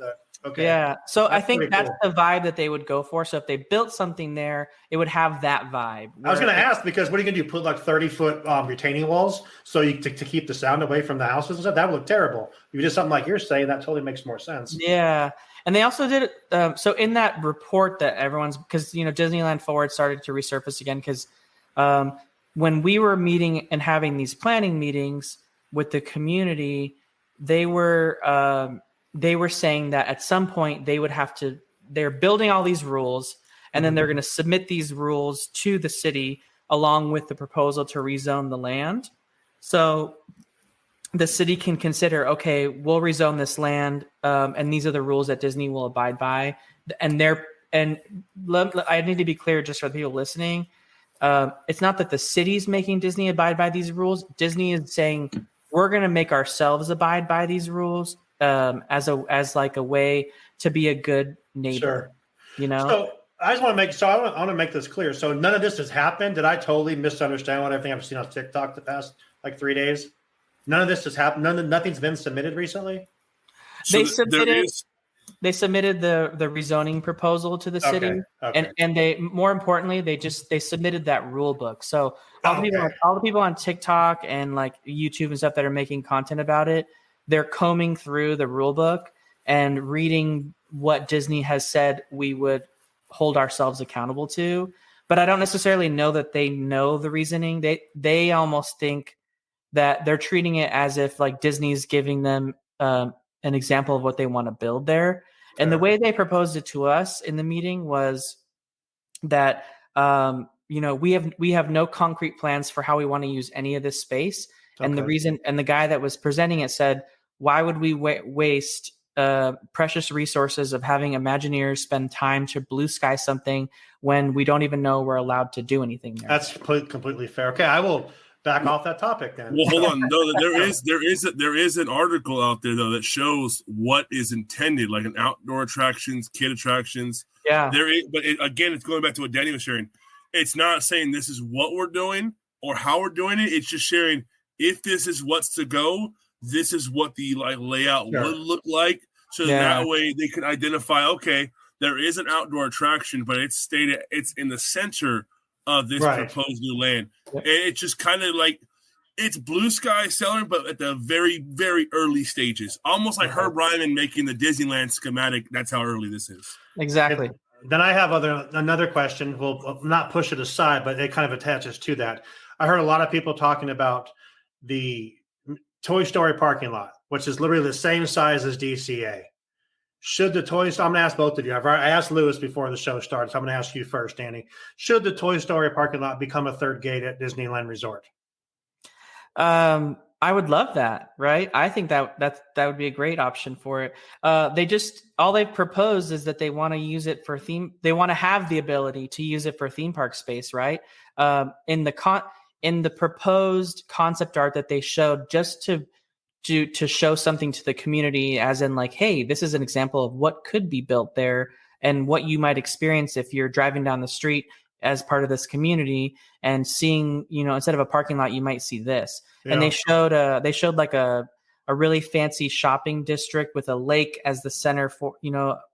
Yeah. So I think that's the vibe that they would go for. So if they built something there, it would have that vibe. I was going to ask, because what are you going to do? Put like 30-foot retaining walls to keep the sound away from the houses and stuff? That would look terrible. If you did something like you're saying, that totally makes more sense. Yeah. And they also did it. So in that report that because Disneyland Forward started to resurface again because when we were meeting and having these planning meetings with the community, they were saying that at some point they're building all these rules and then they're going to submit these rules to the city along with the proposal to rezone the land. So the city can consider, okay, we'll rezone this land, and these are the rules that Disney will abide by. And I need to be clear just for the people listening. It's not that the city's making Disney abide by these rules. Disney is saying we're going to make ourselves abide by these rules as like a way to be a good neighbor. Sure. So I just want to I want to make this clear. So none of this has happened. Did I totally misunderstand what everything I've seen on TikTok the past like 3 days? None of this has happened. Nothing's been submitted recently. They submitted the rezoning proposal to the city, and they, more importantly, they submitted that rule book. So all the people on TikTok and like YouTube and stuff that are making content about it, they're combing through the rule book and reading what Disney has said we would hold ourselves accountable to. But I don't necessarily know that they know the reasoning. They almost think that they're treating it as if like Disney's giving them an example of what they want to build there. And the way they proposed it to us in the meeting was that we have no concrete plans for how we want to use any of this space. And the reason, and the guy that was presenting it said, why would we waste precious resources of having Imagineers spend time to blue sky something when we don't even know we're allowed to do anything there? That's completely fair. Okay, I will back off that topic then. Well, hold on. No, there is an article out there though that shows what is intended, like an outdoor attractions, kid attractions. Yeah. Again, it's going back to what Danny was sharing. It's not saying this is what we're doing or how we're doing it. It's just sharing if this is what's to go, this is what the layout would look like. So that way they can identify, okay, there is an outdoor attraction, but it's in the center of this proposed new land. And it's just kind of like it's blue sky selling, but at the very, very early stages. Almost like Herb Ryman making the Disneyland schematic. That's how early this is. Exactly. Then I have another question. We'll not push it aside, but it kind of attaches to that. I heard a lot of people talking about the Toy Story parking lot, which is literally the same size as DCA. Should the Toy Story, I'm going to ask both of you. I asked Lewis before the show started, so I'm going to ask you first, Danny. Should the Toy Story parking lot become a third gate at Disneyland Resort? I would love that, right? I think that would be a great option for it. All they've proposed is that they want to use it for theme. They want to have the ability to use it for theme park space, right? In the proposed concept art that they showed, just to show something to the community, as in like, hey, this is an example of what could be built there and what you might experience if you're driving down the street as part of this community and seeing, instead of a parking lot, you might see this. Yeah. And they showed like a really fancy shopping district with a lake as the center for,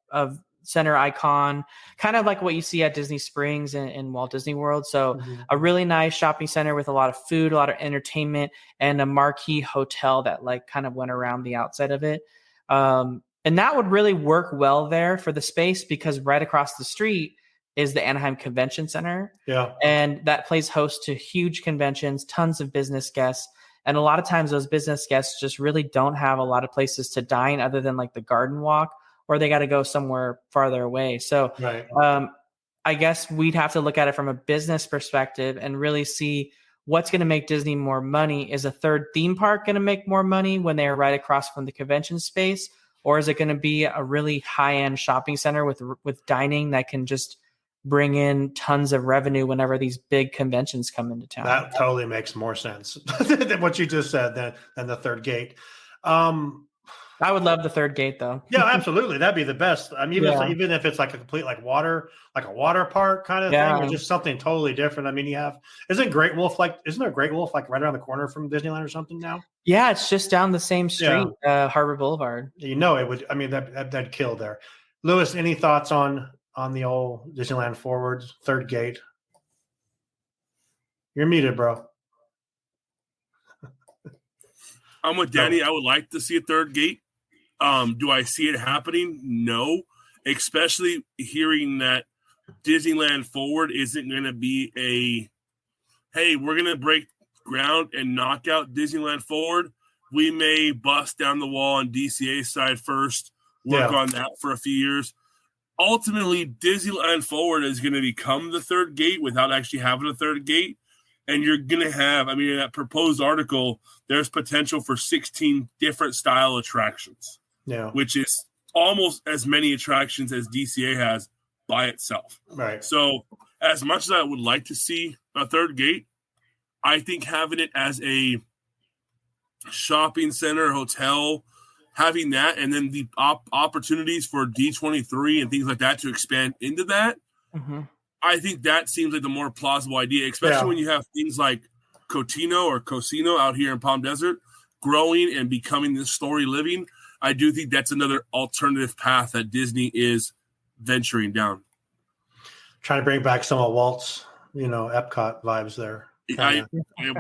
of center icon, kind of like what you see at Disney Springs and Walt Disney World. So a really nice shopping center with a lot of food, a lot of entertainment, and a marquee hotel that like kind of went around the outside of it. And that would really work well there for the space, because right across the street is the Anaheim Convention Center. Yeah. And that plays host to huge conventions, tons of business guests. And a lot of times those business guests just really don't have a lot of places to dine other than like the Garden Walk, or they got to go somewhere farther away. So I guess we'd have to look at it from a business perspective and really see what's going to make Disney more money. Is a third theme park going to make more money when they're right across from the convention space? Or is it going to be a really high-end shopping center with dining that can just bring in tons of revenue whenever these big conventions come into town? That totally makes more sense than what you just said than the third gate. I would love the third gate though. Yeah, absolutely. That'd be the best. I mean, even if it's like a complete like a water park kind of thing, or just something totally different. I mean, isn't there a Great Wolf like right around the corner from Disneyland or something now? Yeah, it's just down the same street, Harbor Boulevard. It would. I mean, that'd kill there. Lewis, any thoughts on the old Disneyland Forward third gate? You're muted, bro. I'm with Danny. I would like to see a third gate. Do I see it happening? No, especially hearing that Disneyland Forward isn't going to be hey, we're going to break ground and knock out Disneyland Forward. We may bust down the wall on DCA side first, work on that for a few years. Ultimately, Disneyland Forward is going to become the third gate without actually having a third gate. And you're going to have, in that proposed article, there's potential for 16 different style attractions, which is almost as many attractions as DCA has by itself. Right. So as much as I would like to see a third gate, I think having it as a shopping center, hotel, having that, and then the opportunities for D23 and things like that to expand into that, Mm-hmm. I think that seems like the more plausible idea, especially when you have things like Cotino or Cosino out here in Palm Desert growing and becoming this story living. I do think that's another alternative path that Disney is venturing down. Trying to bring back some of Walt's, Epcot vibes there. I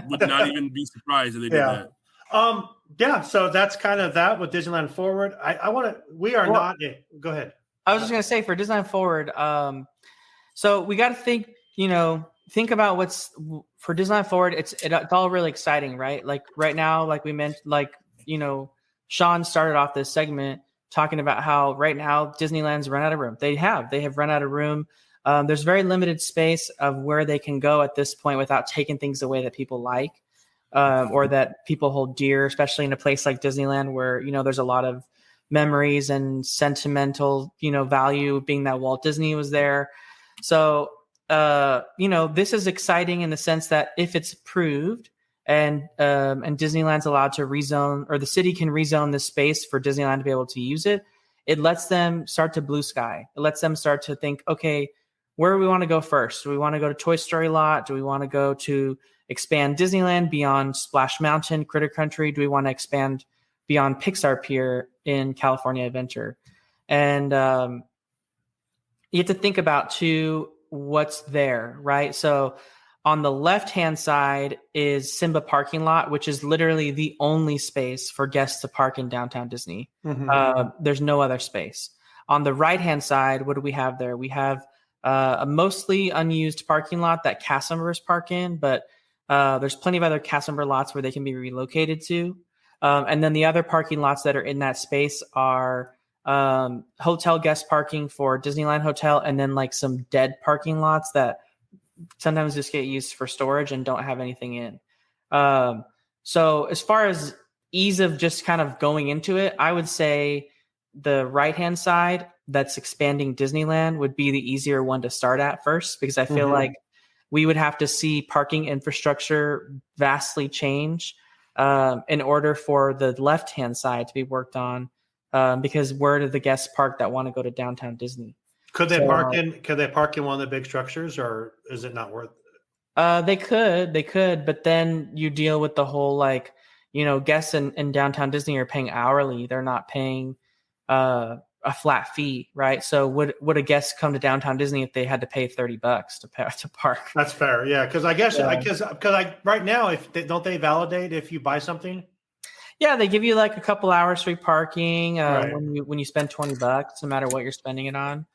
would not even be surprised if they did that. So that's kind of that with Disneyland Forward. Go ahead. I was just going to say for Disneyland Forward, so we got to think about what's for Disneyland Forward. It's all really exciting, right? Like right now, like we mentioned, Shawn started off this segment talking about how right now Disneyland's run out of room. They have run out of room. There's very limited space of where they can go at this point without taking things away that people like or that people hold dear, especially in a place like Disneyland where, there's a lot of memories and sentimental, value being that Walt Disney was there. So, this is exciting in the sense that if it's approved and Disneyland's allowed to rezone, or the city can rezone this space for Disneyland to be able to use it, it lets them start to blue sky. It lets them start to think, okay, where do we want to go first? Do we want to go to Toy Story Lot? Do we want to go to expand Disneyland beyond Splash Mountain, Critter Country? Do we want to expand beyond Pixar Pier in California Adventure? And you have to think about too what's there, right? So on the left-hand side is Simba parking lot, which is literally the only space for guests to park in downtown Disney. Mm-hmm. There's no other space. On the right-hand side, what do we have there? We have a mostly unused parking lot that cast members park in, but there's plenty of other cast member lots where they can be relocated to. And then the other parking lots that are in that space are hotel guest parking for Disneyland Hotel, and then like some dead parking lots that sometimes just get used for storage and don't have anything in. So as far as ease of just kind of going into it, I would say the right-hand side that's expanding Disneyland would be the easier one to start at first, because I feel like we would have to see parking infrastructure vastly change in order for the left-hand side to be worked on, because where do the guests park that want to go to downtown Disney? Could they park in one of the big structures, or is it not worth it? They could, but then you deal with the whole guests in downtown Disney are paying hourly. They're not paying a flat fee, right? So would a guest come to downtown Disney if they had to pay $30 to park? That's fair, yeah. Because I guess right now, don't they validate if you buy something? Yeah, they give you like a couple hours free parking when you spend $20, no matter what you're spending it on,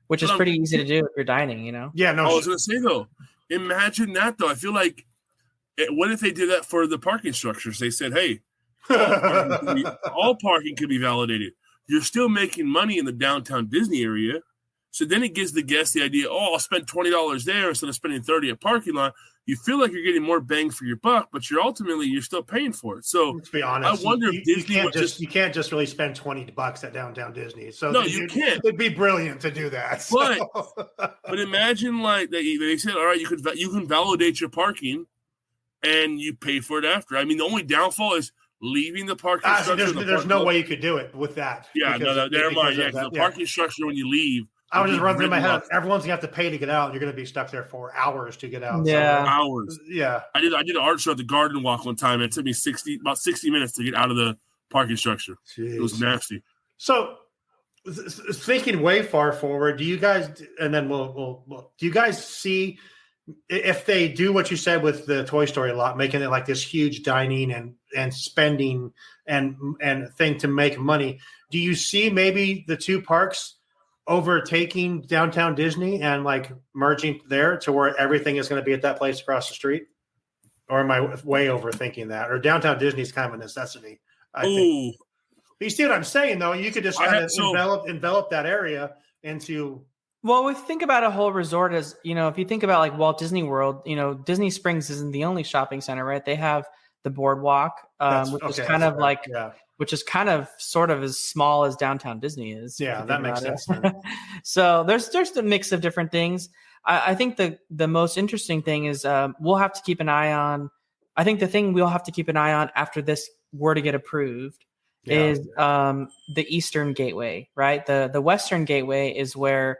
which is pretty easy to do if you're dining, Yeah, no. I was going to say though, imagine that though. I feel like, what if they did that for the parking structures? They said, hey, all parking can be validated. You're still making money in the downtown Disney area. So then it gives the guest the idea, I'll spend $20 there instead of spending $30 at parking lot. You feel like you're getting more bang for your buck, but you're still paying for it. So let's be honest, I wonder if Disney you can't just really spend $20 at downtown Disney. So no, you can't. It'd be brilliant to do that. But imagine like they said, all right, you can validate your parking and you pay for it after. I mean, the only downfall is leaving the parking structure. There's no way you could do it with that. Yeah, never mind. Yeah, because the parking structure when you leave. I was just running through my head. Everyone's gonna have to pay to get out. You're gonna be stuck there for hours to get out. Yeah, hours. Yeah, I did an art show at the Garden Walk one time. It took me about 60 minutes to get out of the parking structure. Jeez. It was nasty. So, thinking way far forward, do you guys? And then we'll do you guys see if they do what you said with the Toy Story lot, making it like this huge dining and spending and thing to make money? Do you see maybe the two parks overtaking downtown Disney and like merging there to where everything is going to be at that place across the street? Or am I way overthinking that? Or downtown Disney is kind of a necessity? I think. But you see what I'm saying, though? You could just kind of envelop that area into. Well, we think about a whole resort as, if you think about like Walt Disney World, Disney Springs isn't the only shopping center, right? They have the boardwalk, which is kind of sort of as small as downtown Disney is. Yeah, that makes sense. So there's a mix of different things. I think the most interesting thing is we'll have to keep an eye on. I think the thing we'll have to keep an eye on after this were to get approved is the Eastern Gateway, right? The Western Gateway is where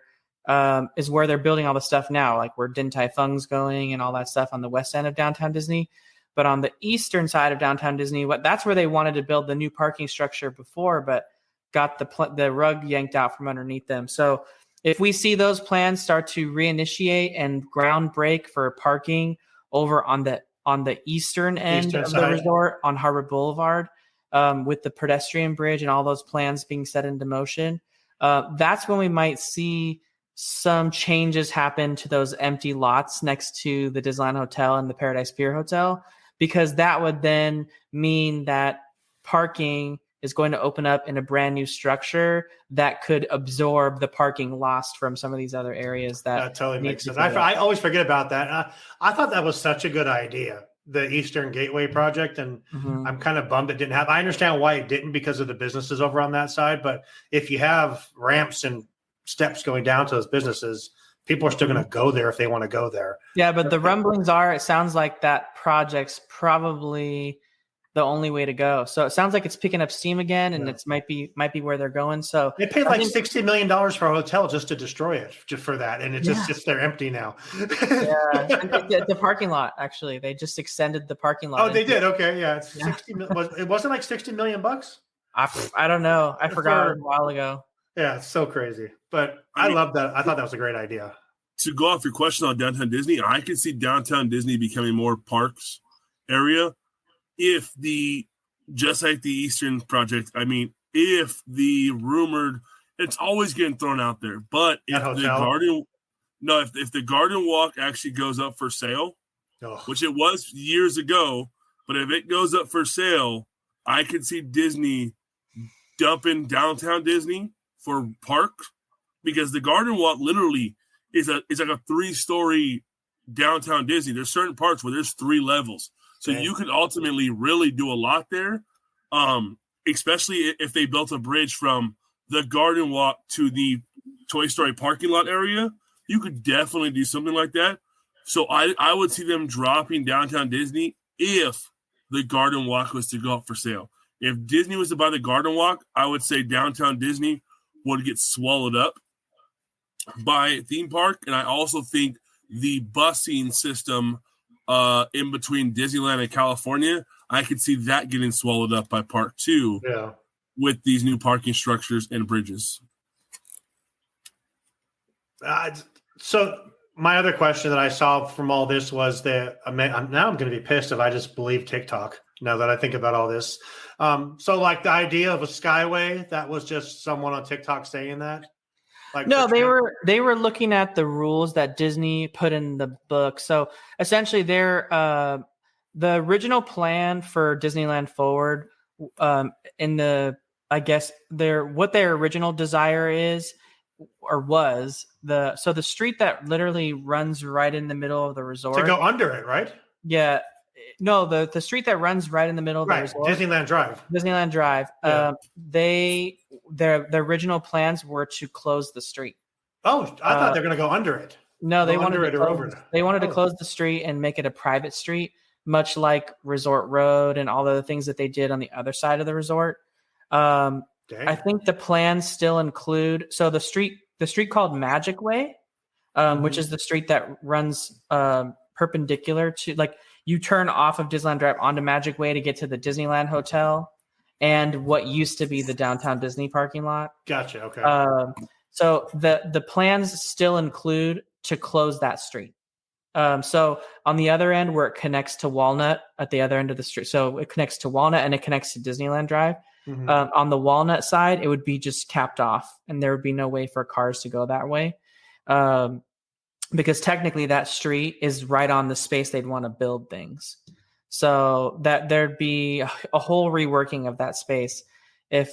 is where they're building all the stuff now, like where Din Tai Fung's going and all that stuff on the west end of downtown Disney. But on the eastern side of downtown Disney, that's where they wanted to build the new parking structure before, but got the rug yanked out from underneath them. So if we see those plans start to reinitiate and ground break for parking over on the eastern end of the resort on Harbor Boulevard, with the pedestrian bridge and all those plans being set into motion, that's when we might see some changes happen to those empty lots next to the Disneyland Hotel and the Paradise Pier Hotel, because that would then mean that parking is going to open up in a brand new structure that could absorb the parking lost from some of these other areas. That totally makes sense. I always forget about that. I thought that was such a good idea, the Eastern Gateway project, and I'm kind of bummed it didn't happen. I understand why it didn't because of the businesses over on that side, but if you have ramps and steps going down to those businesses, people are still going to go there if they want to go there. Yeah, but the rumblings are, it sounds like that project's probably the only way to go. So it sounds like it's picking up steam again, and it might be where they're going. So they paid like $60 million for a hotel just to destroy it, just for that, and it just sits there empty now. The parking lot, actually, they just extended the parking lot. Oh, they did. Okay, yeah, it's 60. It wasn't like $60 million bucks. I don't know. I forgot a while ago. Yeah, it's so crazy, but I love that. I thought that was a great idea. To go off your question on downtown Disney, I could see downtown Disney becoming more parks area if just like the Eastern project, if the rumored, it's always getting thrown out there, but if the Garden Walk actually goes up for sale, which it was years ago, but if it goes up for sale, I could see Disney dumping downtown Disney for parks, because the Garden Walk literally is like a 3-story downtown Disney. There's certain parts where there's 3 levels. So you could ultimately really do a lot there, especially if they built a bridge from the Garden Walk to the Toy Story parking lot area. You could definitely do something like that. So I would see them dropping downtown Disney if the Garden Walk was to go up for sale. If Disney was to buy the Garden Walk, I would say downtown Disney would get swallowed up by theme park. And I also think the busing system in between Disneyland and California, I could see that getting swallowed up by Park 2 with these new parking structures and bridges. So my other question that I saw from all this was that now I'm going to be pissed if I just believe TikTok, now that I think about all this. So like the idea of a Skyway, that was just someone on TikTok saying that? Like, no, they were looking at the rules that Disney put in the book. So essentially, the original plan for Disneyland Forward, what their original desire is or was the street that literally runs right in the middle of the resort, to go under it, right? Yeah. No, the street that runs right in the middle of the resort. Disneyland Drive. Yeah. The original plans were to close the street. Oh, I thought they were going to go under it. No, they wanted to close the street and make it a private street, much like Resort Road and all the other things that they did on the other side of the resort. I think the plans still include the street called Magic Way, which is the street that runs perpendicular to, like, you turn off of Disneyland Drive onto Magic Way to get to the Disneyland Hotel and what used to be the downtown Disney parking lot. Gotcha. Okay. So the plans still include to close that street. So on the other end, where it connects to Walnut at the other end of the street, so it connects to Walnut and it connects to Disneyland Drive. Mm-hmm. On the Walnut side, it would be just capped off, and there would be no way for cars to go that way. Because technically that street is right on the space they'd want to build things. So that there'd be a whole reworking of that space if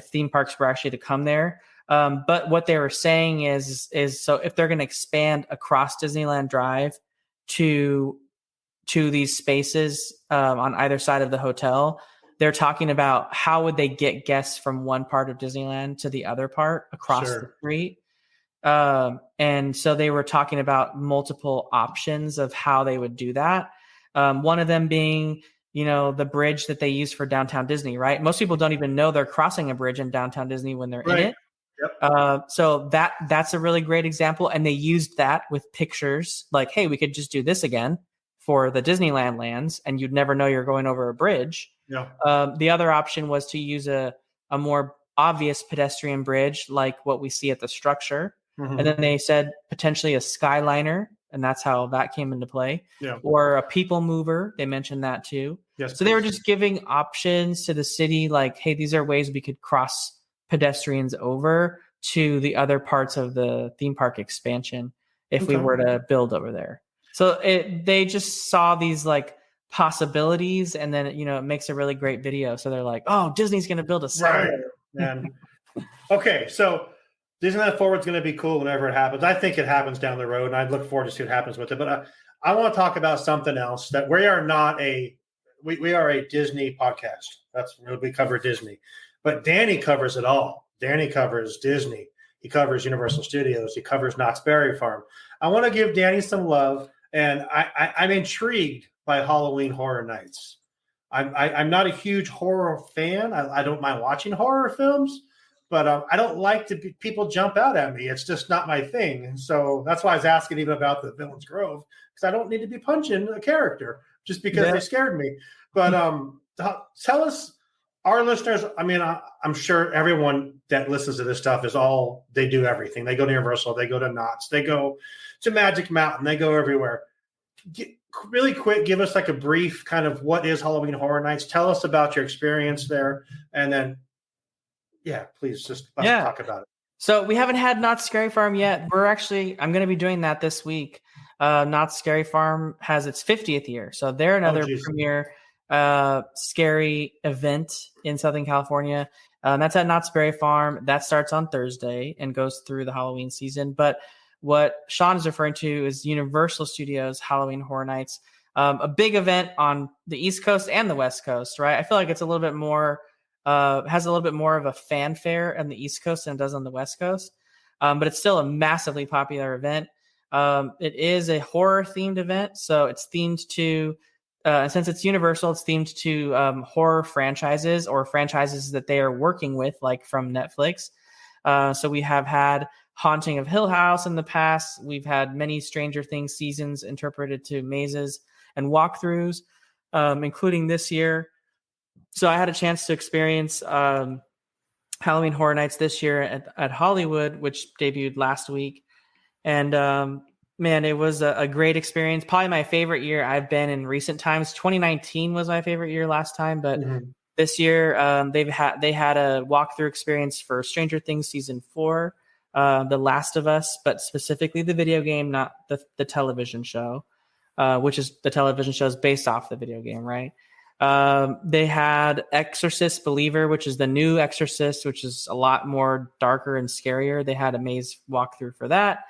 theme parks were actually to come there. But what they were saying is so if they're going to expand across Disneyland Drive to these spaces on either side of the hotel, they're talking about how would they get guests from one part of Disneyland to the other part across the street. And so they were talking about multiple options of how they would do that. One of them being, the bridge that they use for downtown Disney, right? Most people don't even know they're crossing a bridge in downtown Disney when they're in it. Yep. So that's a really great example. And they used that with pictures like, hey, we could just do this again for the Disneyland lands, and you'd never know you're going over a bridge. Yeah. The other option was to use a more obvious pedestrian bridge like what we see at the structure. Mm-hmm. And then they said potentially a skyliner, and that's how that came into play. Yeah. Or a people mover. They mentioned that too. Yes, so they were just giving options to the city like, hey, these are ways we could cross pedestrians over to the other parts of the theme park expansion if we were to build over there. So they just saw these like possibilities, and then it makes a really great video. So they're like, oh, Disney's going to build a site. Right. And okay, so Disneyland Forward is going to be cool whenever it happens. I think it happens down the road, and I look forward to see what happens with it. But I want to talk about something else, that we are not we are a Disney podcast. That's we cover Disney, but Danny covers it all. Danny covers Disney. He covers Universal Studios. He covers Knott's Berry Farm. I want to give Danny some love, and I'm intrigued by Halloween Horror Nights. I'm not a huge horror fan. I don't mind watching horror films, but I don't like people jump out at me. It's just not my thing. So that's why I was asking even about the Villains Grove, because I don't need to be punching a character just because they scared me. But tell us, our listeners, I mean, I'm sure everyone that listens to this stuff they do everything. They go to Universal, they go to Knott's, they go to Magic Mountain, they go everywhere. Really quick, give us like a brief kind of what is Halloween Horror Nights. Tell us about your experience there. And then, please just talk about it. So we haven't had Knott's Scary Farm yet. I'm going to be doing that this week. Knott's Scary Farm has its 50th year. So they're another premier scary event in Southern California. That's at Knott's Berry Farm. That starts on Thursday and goes through the Halloween season. But what Shawn is referring to is Universal Studios Halloween Horror Nights, a big event on the East Coast and the West Coast, right? I feel like it's a little bit more, has a little bit more of a fanfare on the East Coast than it does on the West Coast. But it's still a massively popular event. It is a horror themed event. So it's themed to, since it's Universal, it's themed to horror franchises or franchises that they are working with, like from Netflix. So we have had Haunting of Hill House in the past. We've had many Stranger Things seasons interpreted to mazes and walkthroughs, including this year. So I had a chance to experience Halloween Horror Nights this year at Hollywood, which debuted last week. And man, it was a great experience. Probably my favorite year I've been in recent times. 2019 was my favorite year last time, but this year they had a walkthrough experience for Stranger Things season 4. The Last of Us, but specifically the video game, not the television show, which is the television show is based off the video game, right? They had Exorcist Believer, which is the new Exorcist, which is a lot more darker and scarier. They had a maze walkthrough for that.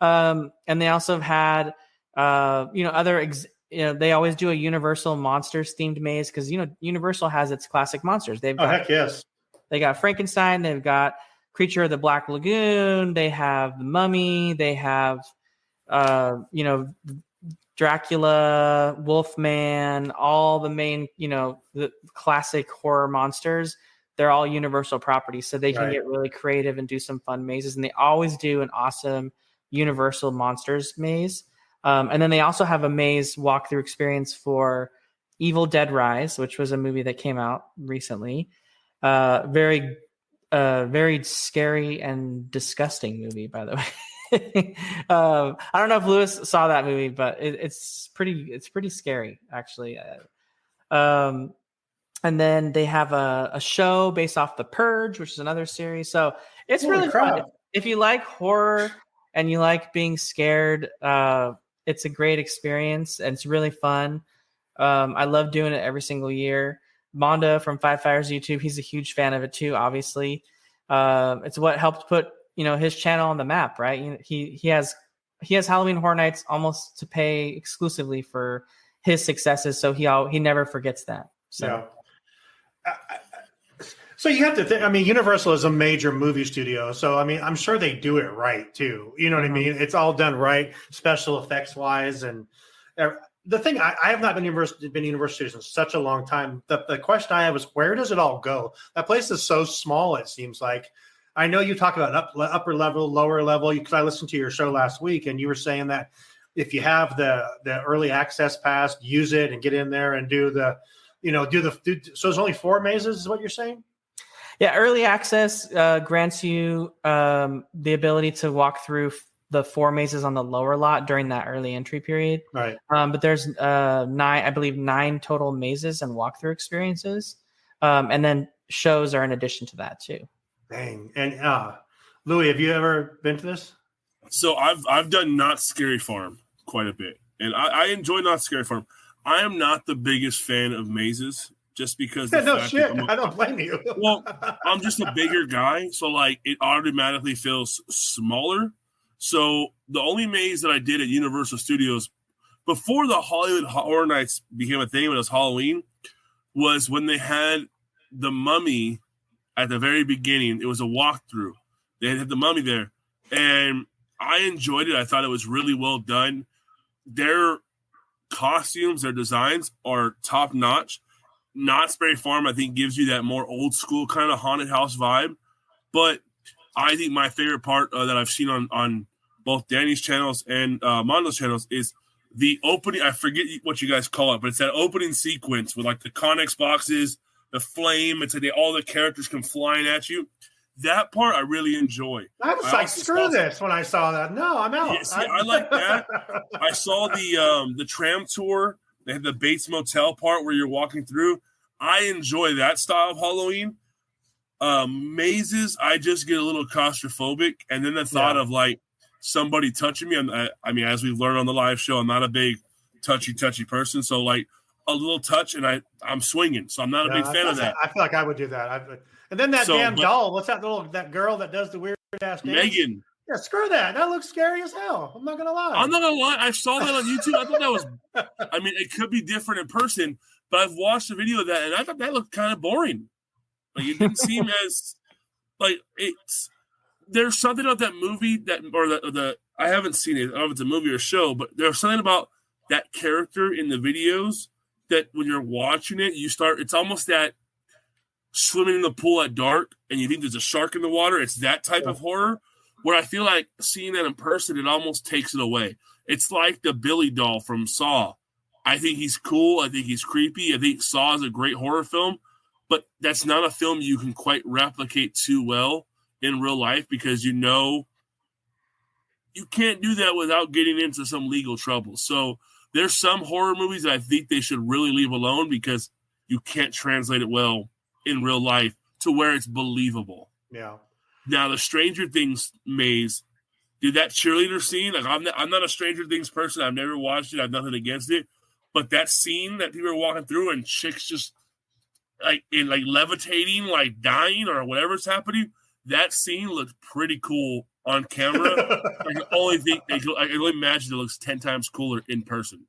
And they also had, they always do a Universal Monsters themed maze because, Universal has its classic monsters. They've got, heck yes. They got Frankenstein. They've got Creature of the Black Lagoon. They have the Mummy. They have, Dracula, Wolfman, all the main, the classic horror monsters. They're all Universal properties, so they can get really creative and do some fun mazes. And they always do an awesome Universal Monsters maze. And then they also have a maze walkthrough experience for Evil Dead Rise, which was a movie that came out recently. Very scary and disgusting movie, by the way. I don't know if Lewis saw that movie, but it's pretty scary, actually. And then they have a show based off The Purge, which is another series. So it's really fun. If you like horror and you like being scared, it's a great experience and it's really fun. I love doing it every single year. Monda from Five Fires YouTube, he's a huge fan of it too, obviously. It's what helped put his channel on the map, right? He has Halloween Horror Nights almost to pay exclusively for his successes, so he never forgets that. So so you have to think, I mean, Universal is a major movie studio, so I mean, I'm sure they do it right too. You know what I mean? It's all done right, special effects wise, and the thing I have not been Universal Studios in such a long time. The question I have is, where does it all go? That place is so small. It seems like I know you talk about upper level, lower level, because I listened to your show last week, and you were saying that if you have the early access pass, use it and get in there and do so there's only 4 mazes is what you're saying? Yeah, early access grants you the ability to walk through the 4 mazes on the lower lot during that early entry period. Right. But there's 9 total mazes and walkthrough experiences. And then shows are in addition to that too. Dang. And Louis, have you ever been to this? So I've done Not Scary Farm quite a bit. And I enjoy Not Scary Farm. I am not the biggest fan of mazes just because I don't blame you. Well, I'm just a bigger guy, so like it automatically feels smaller. So the only maze that I did at Universal Studios before the Hollywood Horror Nights became a thing when it was Halloween was when they had the Mummy at the very beginning. It was a walkthrough. They had the Mummy there, and I enjoyed it. I thought it was really well done. Their costumes, their designs are top notch. Knott's Berry Farm, I think, gives you that more old school kind of haunted house vibe. But I think my favorite part that I've seen on both Danny's channels and Mondo's channels is the opening. I forget what you guys call it, but it's that opening sequence with like the Connex boxes, the flame. It's like all the characters come flying at you. That part I really enjoy. I was like, screw this when I saw that. No, I'm out. Yeah, see, I like that. I saw the tram tour. They had the Bates Motel part where you're walking through. I enjoy that style of Halloween. Mazes, I just get a little claustrophobic. And then the thought of like somebody touching me. I mean, as we've learned on the live show, I'm not a big touchy person. So like a little touch and I'm swinging. So I'm not a big fan of that. I feel like I would do that. And then that doll. What's that girl that does the weird ass dance? Megan. Yeah, screw that. That looks scary as hell. I'm not gonna lie. I saw that on YouTube. I thought that was. I mean, it could be different in person, but I've watched a video of that, and I thought that looked kind of boring. Like it didn't seem as like it's. There's something about that movie I haven't seen it. I don't know if it's a movie or a show, but there's something about that character in the videos that when you're watching it, it's almost that swimming in the pool at dark and you think there's a shark in the water. It's that type of horror where I feel like seeing that in person, it almost takes it away. It's like the Billy doll from Saw. I think he's cool. I think he's creepy. I think Saw is a great horror film, but that's not a film you can quite replicate too well in real life because you can't do that without getting into some legal trouble. So there's some horror movies that I think they should really leave alone because you can't translate it well in real life to where it's believable. Yeah. Now the Stranger Things maze, dude, that cheerleader scene, like I'm not a Stranger Things person. I've never watched it. I have nothing against it. But that scene that people are walking through and chicks just like levitating, like dying or whatever's happening, that scene looked pretty cool on camera. I can only imagine it looks 10 times cooler in person.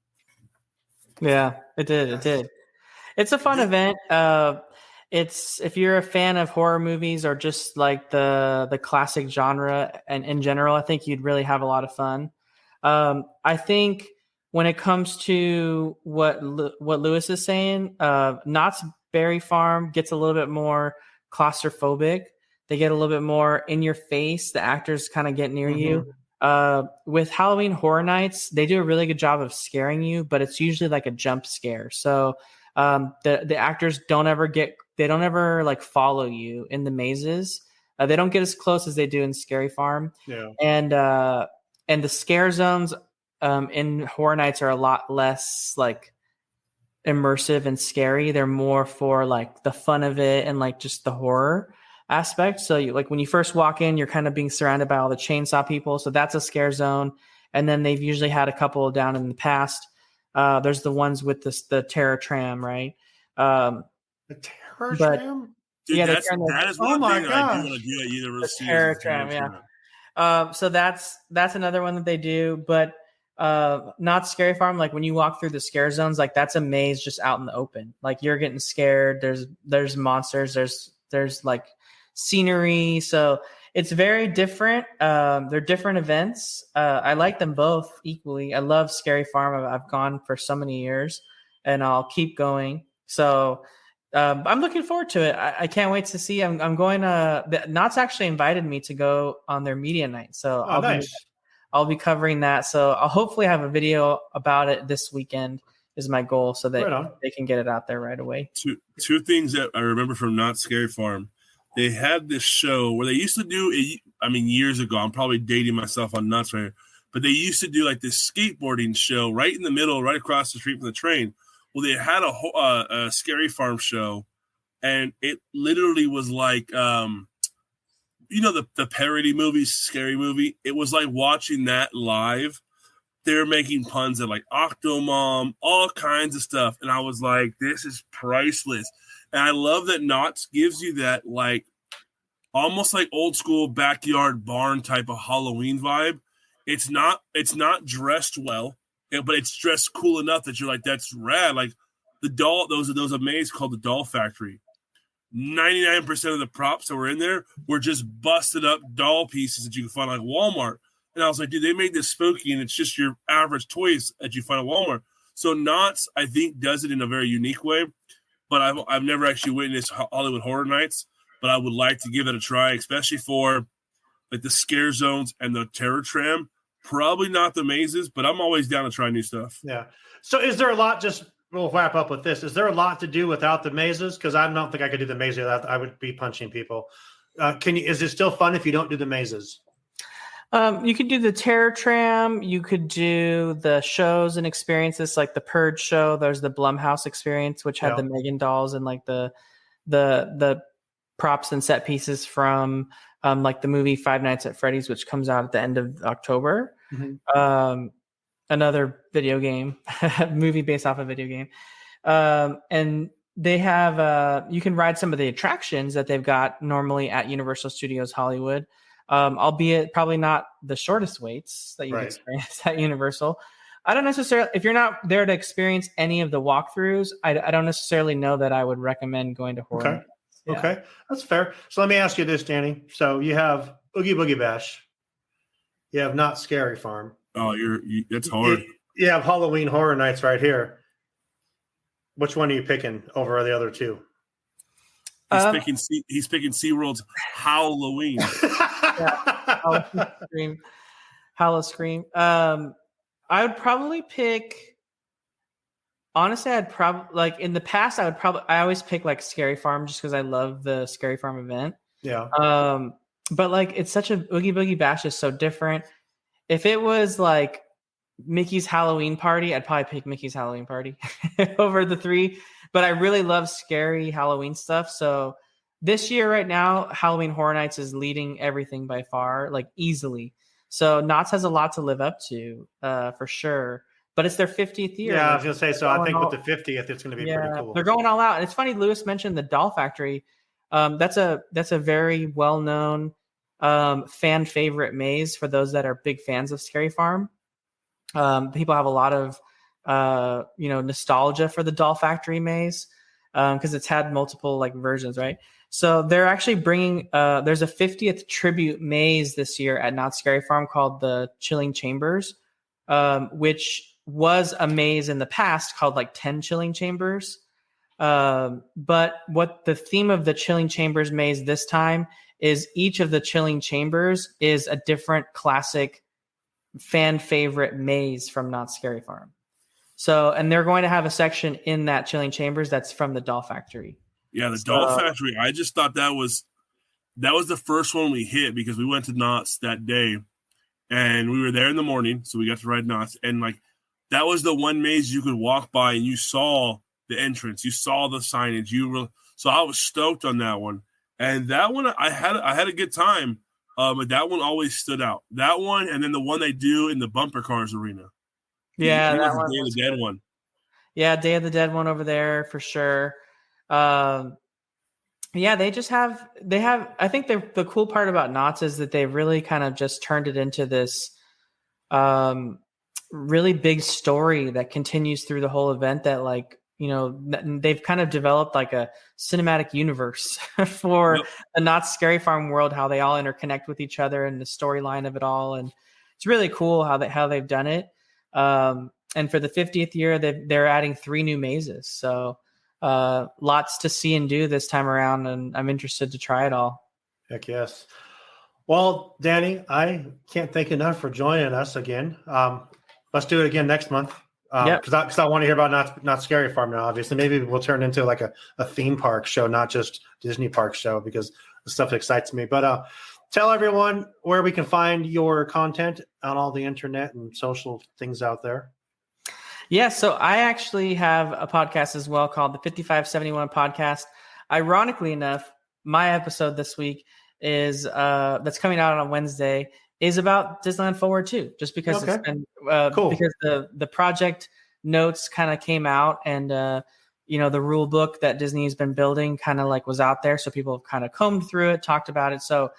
Yeah, it did. It's a fun event. It's if you're a fan of horror movies or just like the classic genre and in general, I think you'd really have a lot of fun. I think when it comes to what Lewis is saying, Knott's Berry Farm gets a little bit more claustrophobic. They get a little bit more in your face. The actors kind of get near you. With Halloween Horror Nights, they do a really good job of scaring you, but it's usually like a jump scare. So the actors don't ever like follow you in the mazes. They don't get as close as they do in Scary Farm. Yeah. And the scare zones in Horror Nights are a lot less like immersive and scary. They're more for like the fun of it and like just the horror aspect. So like when you first walk in, you're kind of being surrounded by all the chainsaw people. So that's a scare zone. And then they've usually had a couple down in the past. There's the ones with the terror tram, right? The terror tram? Dude, yeah, that is one thing that I do want to do at Universal Studios. Terror tram, yeah. So that's another one that they do, but not Scary Farm. Like when you walk through the scare zones, like that's a maze just out in the open. Like you're getting scared. There's monsters. There's like scenery. So it's very different. They're different events. I like them both equally. I love Scary Farm. I've gone for so many years and I'll keep going. So I'm looking forward to it. I can't wait to see. I'm going to. Knott's actually invited me to go on their media night, so I'll be covering that. So I'll hopefully have a video about it this weekend. Is my goal, so that they can get it out there right away. Two things that I remember from Knott's Scary Farm. They had this show where they used to do it. I mean, years ago. I'm probably dating myself on Knott's right here, but they used to do like this skateboarding show right in the middle, right across the street from the train. Well, they had a Scary Farm show, and it literally was like, the parody movies, Scary Movie. It was like watching that live. They're making puns at like Octomom, all kinds of stuff. And I was like, this is priceless. And I love that Knott's gives you that like almost like old school backyard barn type of Halloween vibe. It's not dressed well, but it's dressed cool enough that you're like, that's rad. Like the doll, those are mazes called the Doll Factory. 99% of the props that were in there were just busted up doll pieces that you can find like Walmart. And I was like, dude, they made this spooky, and it's just your average toys that you find at Walmart. So Knott's, I think, does it in a very unique way. But I've never actually witnessed Hollywood Horror Nights, but I would like to give it a try, especially for like the scare zones and the terror tram. Probably not the mazes, but I'm always down to try new stuff. Yeah. So is there a lot, we'll wrap up with this. Is there a lot to do without the mazes? Because I don't think I could do the mazes without, I would be punching people. Is it still fun if you don't do the mazes? You could do the terror tram. You could do the shows and experiences like the Purge show. There's the Blumhouse experience, which had the Megan dolls and like the props and set pieces from like the movie Five Nights at Freddy's, which comes out at the end of October. Mm-hmm. Another video game, movie based off a video game. And they have you can ride some of the attractions that they've got normally at Universal Studios Hollywood. Albeit probably not the shortest waits that you experience at Universal. I don't necessarily, if you're not there to experience any of the walkthroughs, I don't necessarily know that I would recommend going to horror. Okay. Yeah. Okay. That's fair. So let me ask you this, Danny. So you have Oogie Boogie Bash. You have Knott's Scary Farm. Oh, it's hard. You have Halloween Horror Nights right here. Which one are you picking over the other two? He's picking SeaWorld's Halloween. Scream. I would probably pick. Honestly, I'd probably like in the past. I always pick like Scary Farm just because I love the Scary Farm event. Yeah. But like it's such a Oogie Boogie Bash is so different. If it was like Mickey's Halloween Party, I'd probably pick Mickey's Halloween Party over the three. But I really love scary Halloween stuff. So this year right now, Halloween Horror Nights is leading everything by far, like easily. So Knott's has a lot to live up to for sure. But it's their 50th year. Yeah, I was going to say, so I think with the 50th, it's going to be pretty cool. They're going all out. And it's funny, Lewis mentioned the Doll Factory. That's a very well-known fan favorite maze for those that are big fans of Scary Farm. People have a lot of nostalgia for the Doll Factory maze because it's had multiple like versions, right? So they're actually bringing there's a 50th tribute maze this year at Knott's Scary Farm called the Chilling Chambers, which was a maze in the past called like 10 Chilling Chambers. But what the theme of the Chilling Chambers maze this time is each of the Chilling Chambers is a different classic fan favorite maze from Knott's Scary Farm. So, and they're going to have a section in that Chilling Chambers that's from the Doll Factory. Yeah, the Doll Factory. I just thought that was the first one we hit because we went to Knott's that day, and we were there in the morning, so we got to ride Knott's, and like that was the one maze you could walk by and you saw the entrance, you saw the signage, so I was stoked on that one, and that one I had a good time, but that one always stood out. That one, and then the one they do in the Bumper Cars Arena. Yeah, that one. Day of the Dead one. Yeah, Day of the Dead one over there for sure. Yeah, they have. I think the cool part about Knott's is that they really kind of just turned it into this really big story that continues through the whole event. That like they've kind of developed like a cinematic universe for the Knott's Scary Farm world. How they all interconnect with each other and the storyline of it all, and it's really cool how they've done it. And for the 50th year, they're adding 3 new mazes. So lots to see and do this time around, and I'm interested to try it all. Heck yes. Well, Danny, I can't thank you enough for joining us again. Let's do it again next month. Because I want to hear about not Scary Farm now, obviously. Maybe we'll turn into like a theme park show, not just Disney park show, because the stuff excites me. But tell everyone where we can find your content on all the internet and social things out there. Yeah, so I actually have a podcast as well called the 5571 Podcast. Ironically enough, my episode this week is that's coming out on Wednesday is about Disneyland Forward too, just because it's been cool. Because the project notes kind of came out, and the rule book that Disney has been building kind of like was out there, so people have kind of combed through it, talked about it. So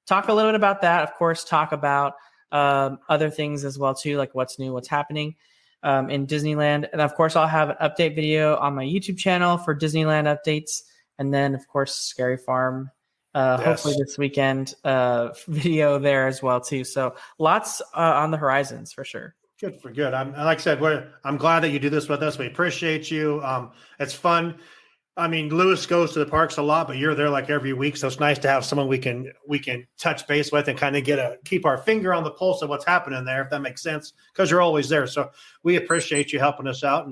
talk a little bit about that. Of course, talk about other things as well too, like what's new, what's happening in Disneyland, and of course I'll have an update video on my YouTube channel for Disneyland updates, and then of course Scary Farm. Hopefully this weekend video there as well too. So lots on the horizons for sure. Good. Like I said, I'm glad that you do this with us. We appreciate you. It's fun. I mean, Lewis goes to the parks a lot, but you're there like every week, so it's nice to have someone we can touch base with and kind of keep our finger on the pulse of what's happening there, if that makes sense, because you're always there. So we appreciate you helping us out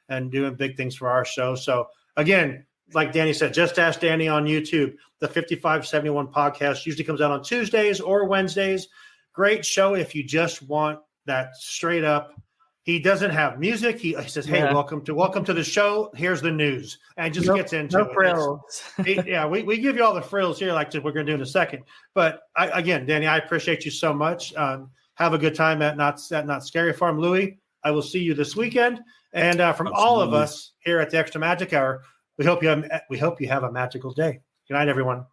and doing big things for our show. So again, like Danny said, Just Ask Danny on YouTube. The 5571 Podcast usually comes out on Tuesdays or Wednesdays. Great show if you just want that straight up. He doesn't have music. He says, "Hey, welcome to the show. Here's the news," and just gets into it. Frills. We give you all the frills here, like we're going to do in a second. But again, Danny, I appreciate you so much. Have a good time at Not Scary Farm. Louie, I will see you this weekend. And from all of us here at the Extra Magic Hour, we hope you have a magical day. Good night, everyone.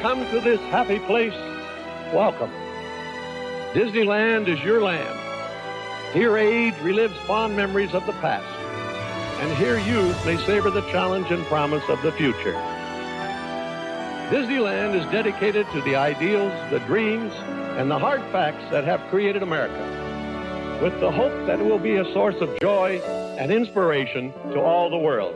Come to this happy place, welcome. Disneyland is your land. Here age relives fond memories of the past, and here youth may savor the challenge and promise of the future. Disneyland is dedicated to the ideals, the dreams, and the hard facts that have created America, with the hope that it will be a source of joy and inspiration to all the world.